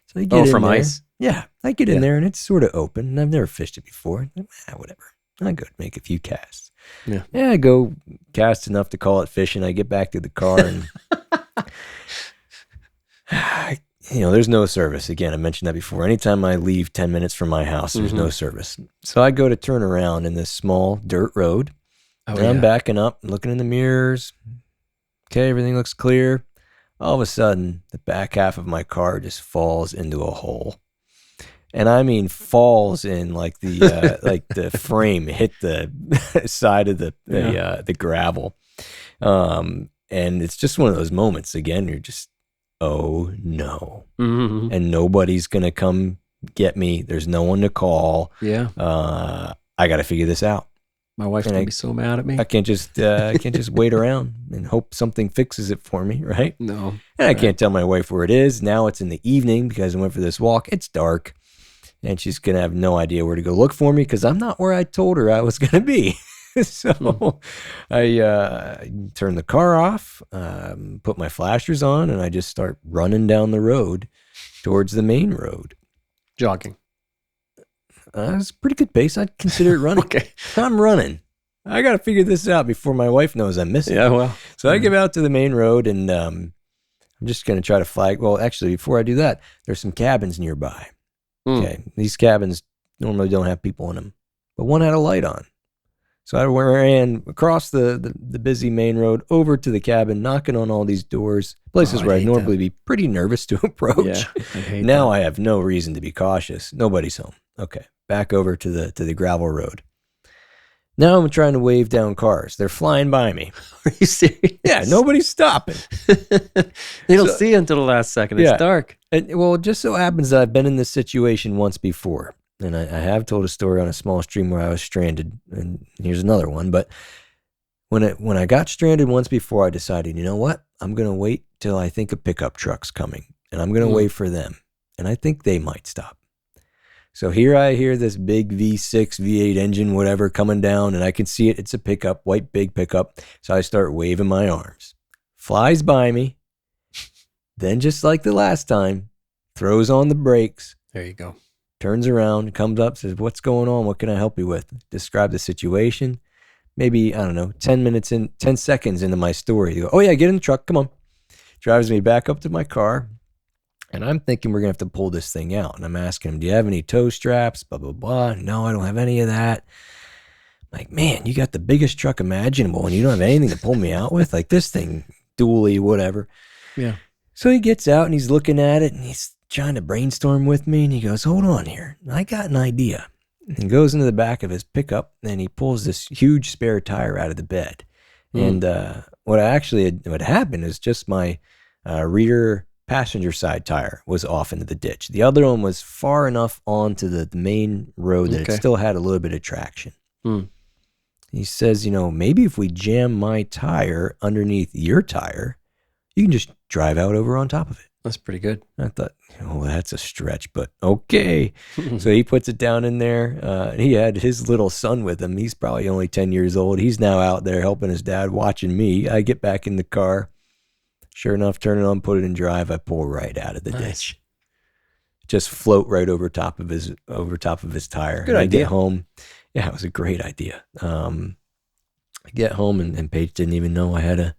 So I get in from there. ice? Yeah, I get in there, and it's sort of open, and I've never fished it before. Whatever. I go make a few casts. Yeah. I go cast enough to call it fishing. I get back to the car and, there's no service. Again, I mentioned that before. Anytime I leave 10 minutes from my house, there's no service. So I go to turn around in this small dirt road. And I'm backing up, looking in the mirrors. Okay, everything looks clear. All of a sudden, the back half of my car just falls into a hole. And I mean, falls in like the frame hit the side of the gravel, and it's just one of those moments. Again, you're just, oh no, and nobody's gonna come get me. There's no one to call. Yeah, I got to figure this out. My wife's gonna be so mad at me. I can't just wait around and hope something fixes it for me, right? No, and I can't tell my wife where it is. Now it's in the evening because I went for this walk. It's dark. And she's going to have no idea where to go look for me because I'm not where I told her I was going to be. So I turn the car off, put my flashers on, and I just start running down the road towards the main road. Jogging. It's a pretty good pace. I'd consider it running. Okay. I'm running. I got to figure this out before my wife knows I'm missing. Yeah, well. So I get out to the main road, and I'm just going to try to flag. Well, actually, before I do that, there's some cabins nearby. Okay, these cabins normally don't have people in them, but one had a light on. So I ran across the busy main road over to the cabin, knocking on all these doors, places where I'd normally be pretty nervous to approach. Yeah, now I have no reason to be cautious. Nobody's home. Okay, back over to the gravel road. Now I'm trying to wave down cars. They're flying by me. Are you serious? Yeah, nobody's stopping. They don't see you until the last second. It's dark. And, well, it just so happens that I've been in this situation once before. And I have told a story on a small stream where I was stranded. And here's another one. But when I got stranded once before, I decided, you know what? I'm going to wait till I think a pickup truck's coming. And I'm going to wait for them. And I think they might stop. So here I hear this big V6, V8 engine, whatever, coming down, and I can see it. It's a pickup, white big pickup. So I start waving my arms. Flies by me. Then just like the last time, throws on the brakes. There you go. Turns around, comes up, says, what's going on? What can I help you with? Describe the situation. Maybe, I don't know, 10 seconds into my story. You go, oh yeah, get in the truck, come on. Drives me back up to my car. And I'm thinking we're going to have to pull this thing out. And I'm asking him, do you have any tow straps? Blah, blah, blah. No, I don't have any of that. I'm like, man, you got the biggest truck imaginable and you don't have anything to pull me out with? Like this thing, dually, whatever. Yeah. So he gets out and he's looking at it and he's trying to brainstorm with me. And he goes, hold on here. I got an idea. And he goes into the back of his pickup and he pulls this huge spare tire out of the bed. And what happened is just my rear passenger side tire was off into the ditch. The other one was far enough onto the main road that it still had a little bit of traction. He says, maybe if we jam my tire underneath your tire, you can just drive out over on top of it. That's pretty good. I thought, that's a stretch, but okay. So he puts it down in there. He had his little son with him. He's probably only 10 years old. He's now out there helping his dad, watching me. I get back in the car. Sure enough, turn it on, put it in drive. I pull right out of the ditch. Just float right over top of his tire. Good idea. I get home. Yeah, it was a great idea. I get home and Paige didn't even know I had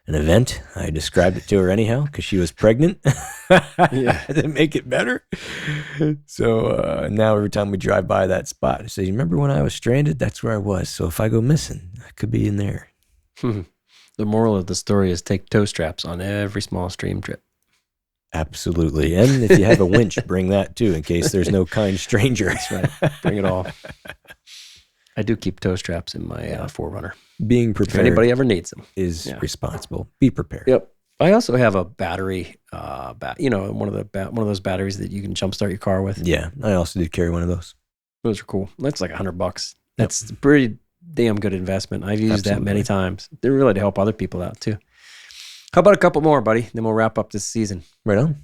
an event. I described it to her anyhow because she was pregnant. Yeah. Didn't make it better. So now every time we drive by that spot, I say, "You remember when I was stranded? That's where I was. So if I go missing, I could be in there." The moral of the story is take tow straps on every small stream trip. Absolutely. And if you have a winch, bring that too in case there's no kind stranger. That's right. Bring it all. I do keep tow straps in my 4Runner. Being If prepared anybody ever needs them. is responsible. Be prepared. Yep. I also have a battery, one of those batteries that you can jumpstart your car with. Yeah, I also did carry one of those. Those are cool. That's like $100. That's a pretty damn good investment. I've used that many times. They're really to help other people out too. How about a couple more, buddy? Then we'll wrap up this season. Right on.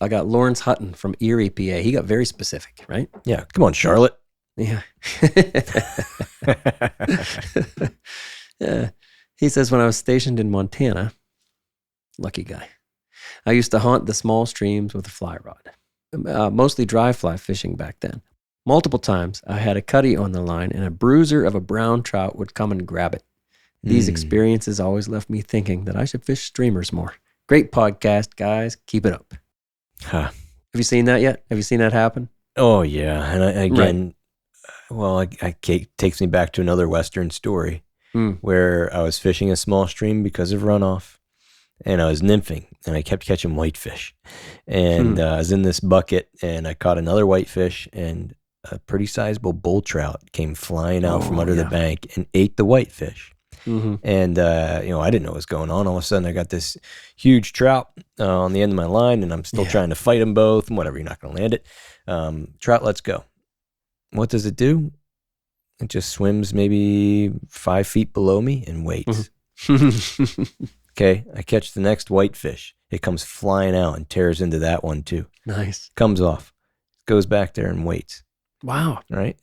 I got Lawrence Hutton from Erie, PA. He got very specific, right? Yeah, come on, Charlotte. Yeah. Yeah. He says, when I was stationed in Montana, lucky guy, I used to haunt the small streams with a fly rod, mostly dry fly fishing back then. Multiple times, I had a cutty on the line, and a bruiser of a brown trout would come and grab it. These experiences always left me thinking that I should fish streamers more. Great podcast, guys. Keep it up. Huh. Have you seen that yet? Have you seen that happen? Oh, yeah. And it takes me back to another Western story where I was fishing a small stream because of runoff, and I was nymphing, and I kept catching whitefish. And I was in this bucket, and I caught another whitefish, and a pretty sizable bull trout came flying out from under the bank and ate the whitefish. And, I didn't know what was going on. All of a sudden, I got this huge trout on the end of my line, and I'm still trying to fight them both, and whatever, you're not going to land it. Trout lets go. What does it do? It just swims maybe 5 feet below me and waits. Okay, I catch the next whitefish. It comes flying out and tears into that one too. Nice. Comes off, goes back there and waits. Wow. Right?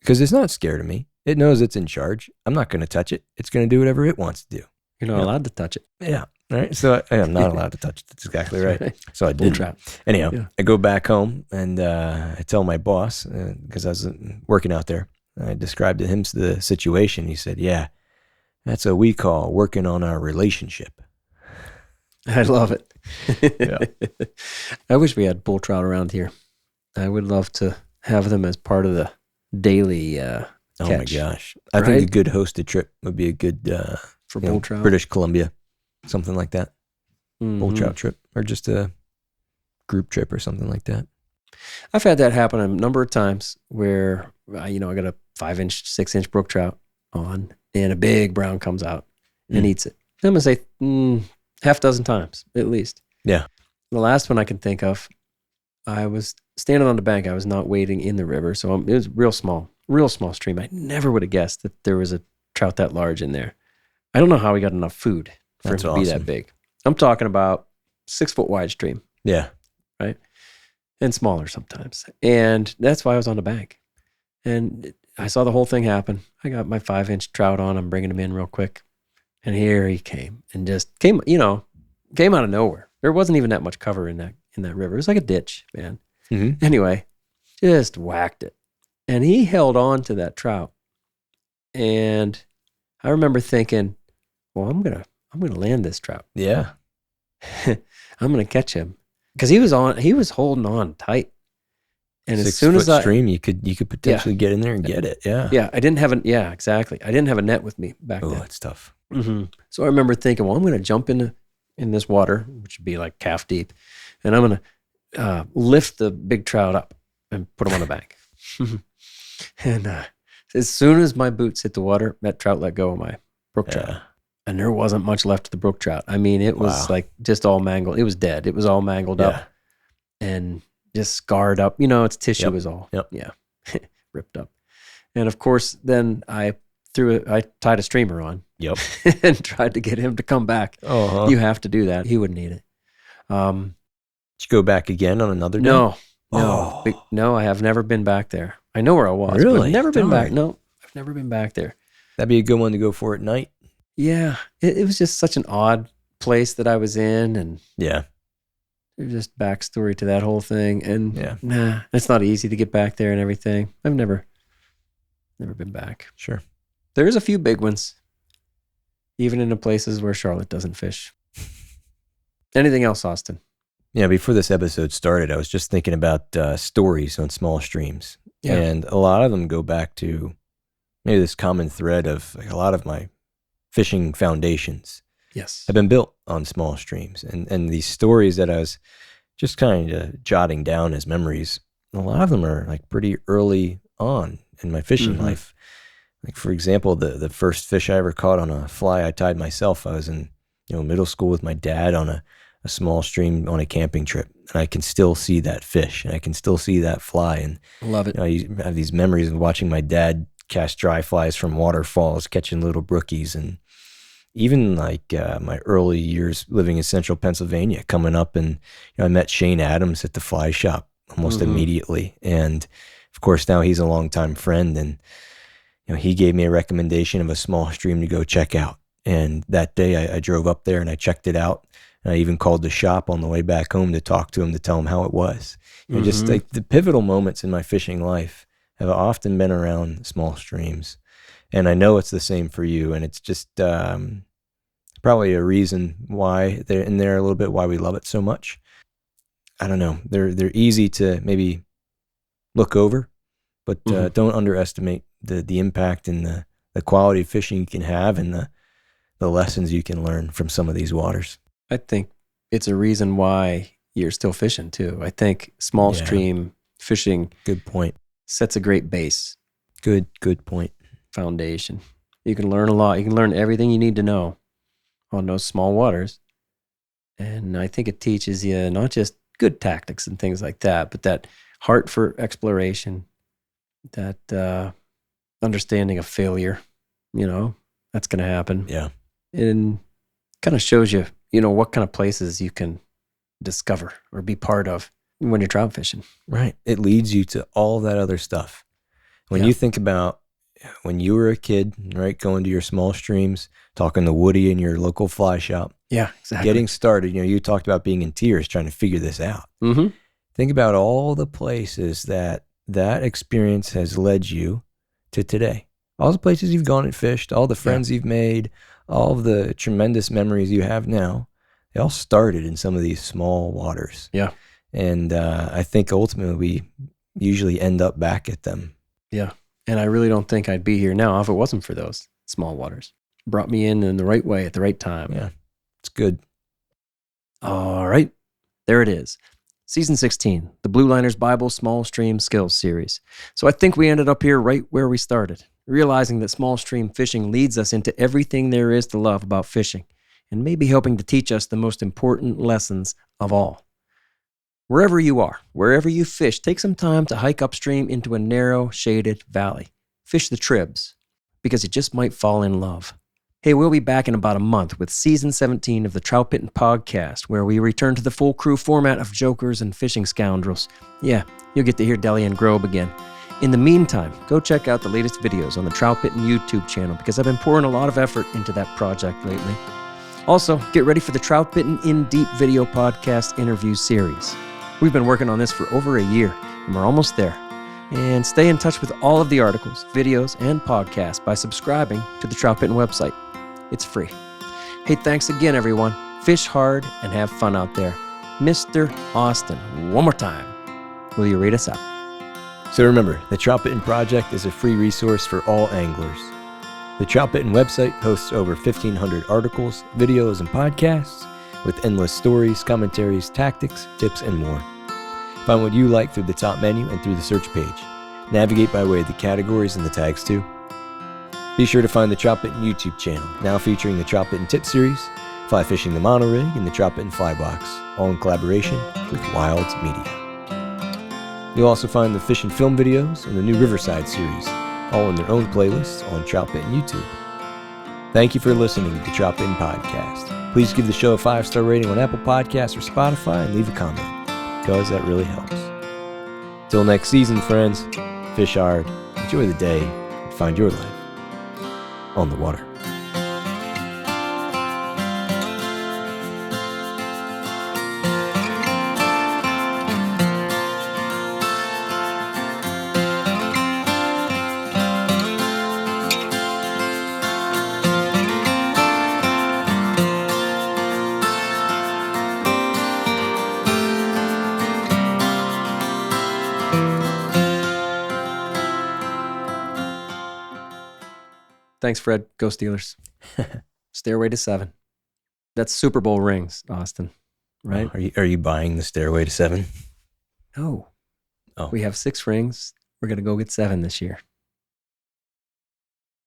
Because it's not scared of me. It knows it's in charge. I'm not going to touch it. It's going to do whatever it wants to do. You're not allowed to touch it. Yeah. Right. So I'm not allowed to touch it. That's exactly right. So I did. Anyhow, I go back home and I tell my boss, because I was working out there, I described to him the situation. He said, "Yeah, that's what we call working on our relationship." I love it. Yeah. I wish we had bull trout around here. I would love to have them as part of the daily catch. Oh my gosh. I think a good hosted trip would be a good for bull trout. British Columbia, something like that. Bull trout trip, or just a group trip or something like that. I've had that happen a number of times where I got a 5-inch, 6-inch brook trout on, and a big brown comes out and eats it. I'm gonna say half dozen times at least. Yeah. The last one I can think of, I was standing on the bank. I was not wading in the river, so it was real small stream. I never would have guessed that there was a trout that large in there. I don't know how he got enough food for him to be that big. I'm talking about 6 foot wide stream. Yeah. Right. And smaller sometimes. And that's why I was on the bank. And I saw the whole thing happen. I got my 5-inch trout on. I'm bringing him in real quick. And here he came and just came out of nowhere. There wasn't even that much cover in that river. It was like a ditch, man. Mm-hmm. Anyway, just whacked it. And he held on to that trout. And I remember thinking, well, I'm going to land this trout. Yeah. I'm going to catch him. Because he was holding on tight. And as soon as stream, you could potentially get in there and get it. Yeah. Yeah. Exactly. I didn't have a net with me back then. Oh, that's tough. Mm-hmm. So I remember thinking, well, I'm going to jump in this water, which would be like calf deep, and I'm going to lift the big trout up and put him on the bank. And as soon as my boots hit the water, that trout let go of my brook trout. And there wasn't much left of the brook trout. I mean, it was like just all mangled. It was dead. It was all mangled up and just scarred up. Its tissue was all ripped up. And of course, then I tied a streamer on. Yep. And tried to get him to come back. Uh-huh. You have to do that. He wouldn't eat it. Did you go back again on another day? No, I have never been back there. I know where I was. Really? But I've never been back. No, I've never been back there. That'd be a good one to go for at night. Yeah. It was just such an odd place that I was in. And yeah, there's just backstory to that whole thing. And it's not easy to get back there and everything. I've never been back. Sure. There's a few big ones. even in the places where Charlotte doesn't fish. Anything else, Austin? Yeah, before this episode started, I was just thinking about stories on small streams. Yeah. And a lot of them go back to maybe this common thread of like, a lot of my fishing foundations Yes. have been built on small streams. And these stories that I was just kind of jotting down as memories, a lot of them are like pretty early on in my fishing life. Like, for example, the first fish I ever caught on a fly I tied myself, I was in middle school with my dad on a small stream on a camping trip. And I can still see that fish and I can still see that fly. And Love it. I have these memories of watching my dad cast dry flies from waterfalls, catching little brookies. And even like my early years living in central Pennsylvania, coming up and I met Shane Adams at the fly shop almost immediately. And of course, now he's a longtime friend. And he gave me a recommendation of a small stream to go check out. And that day I drove up there and I checked it out. And I even called the shop on the way back home to talk to him, to tell him how it was. Just like the pivotal moments in my fishing life have often been around small streams. And I know it's the same for you. And it's just probably a reason why they're in there a little bit, why we love it so much. I don't know. They're easy to maybe look over, but don't underestimate the impact and the quality of fishing you can have and the lessons you can learn from some of these waters. I think it's a reason why you're still fishing too. I think small stream fishing Good point. sets a great base, Good point. foundation. You can learn a lot. You can learn everything you need to know on those small waters. And I think it teaches you not just good tactics and things like that, but that heart for exploration, that understanding of failure, that's going to happen. Yeah. And kind of shows you, what kind of places you can discover or be part of when you're trout fishing. Right. It leads you to all that other stuff. When you think about when you were a kid, right, going to your small streams, talking to Woody in your local fly shop. Yeah, exactly. Getting started, you talked about being in tears trying to figure this out. Mm-hmm. Think about all the places that experience has led you to today. All the places you've gone and fished, all the friends you've made, all of the tremendous memories you have now, they all started in some of these small waters. Yeah. And I think ultimately we usually end up back at them. Yeah. And I really don't think I'd be here now if it wasn't for those small waters. Brought me in the right way at the right time. Yeah. It's good. All right. There it is. Season 16, the Blue Liners Bible Small Stream Skills Series. So I think we ended up here right where we started, realizing that small stream fishing leads us into everything there is to love about fishing, and maybe helping to teach us the most important lessons of all. Wherever you are, wherever you fish, take some time to hike upstream into a narrow, shaded valley. Fish the tribs, because you just might fall in love. Hey, we'll be back in about a month with Season 17 of the Troutbitten podcast, where we return to the full crew format of jokers and fishing scoundrels. Yeah, you'll get to hear Deli and Grobe again. In the meantime, go check out the latest videos on the Troutbitten YouTube channel, because I've been pouring a lot of effort into that project lately. Also, get ready for the Troutbitten In Deep video podcast interview series. We've been working on this for over a year, and we're almost there. And stay in touch with all of the articles, videos, and podcasts by subscribing to the Troutbitten website. It's free. Hey, thanks again, everyone. Fish hard and have fun out there. Mr. Austin, one more time. Will you read us out? So remember, the Troutbitten Project is a free resource for all anglers. The Troutbitten website hosts over 1,500 articles, videos, and podcasts with endless stories, commentaries, tactics, tips, and more. Find what you like through the top menu and through the search page. Navigate by way of the categories and the tags too. Be sure to find the Troutbitten YouTube channel, now featuring the Troutbitten Tip Series, Fly Fishing the Monorig, and the Troutbitten Fly Box, all in collaboration with Wilds Media. You'll also find the fish and film videos and the new Riverside series, all in their own playlists on Troutbitten YouTube. Thank you for listening to the Troutbitten Podcast. Please give the show a 5-star rating on Apple Podcasts or Spotify and leave a comment, because that really helps. Till next season, friends, fish hard, enjoy the day, and find your life on the water. Thanks, Fred. Go Steelers. Stairway to 7. That's Super Bowl rings, Austin. Right? Are you buying the Stairway to 7? No. Oh. We have 6 rings. We're going to go get 7 this year.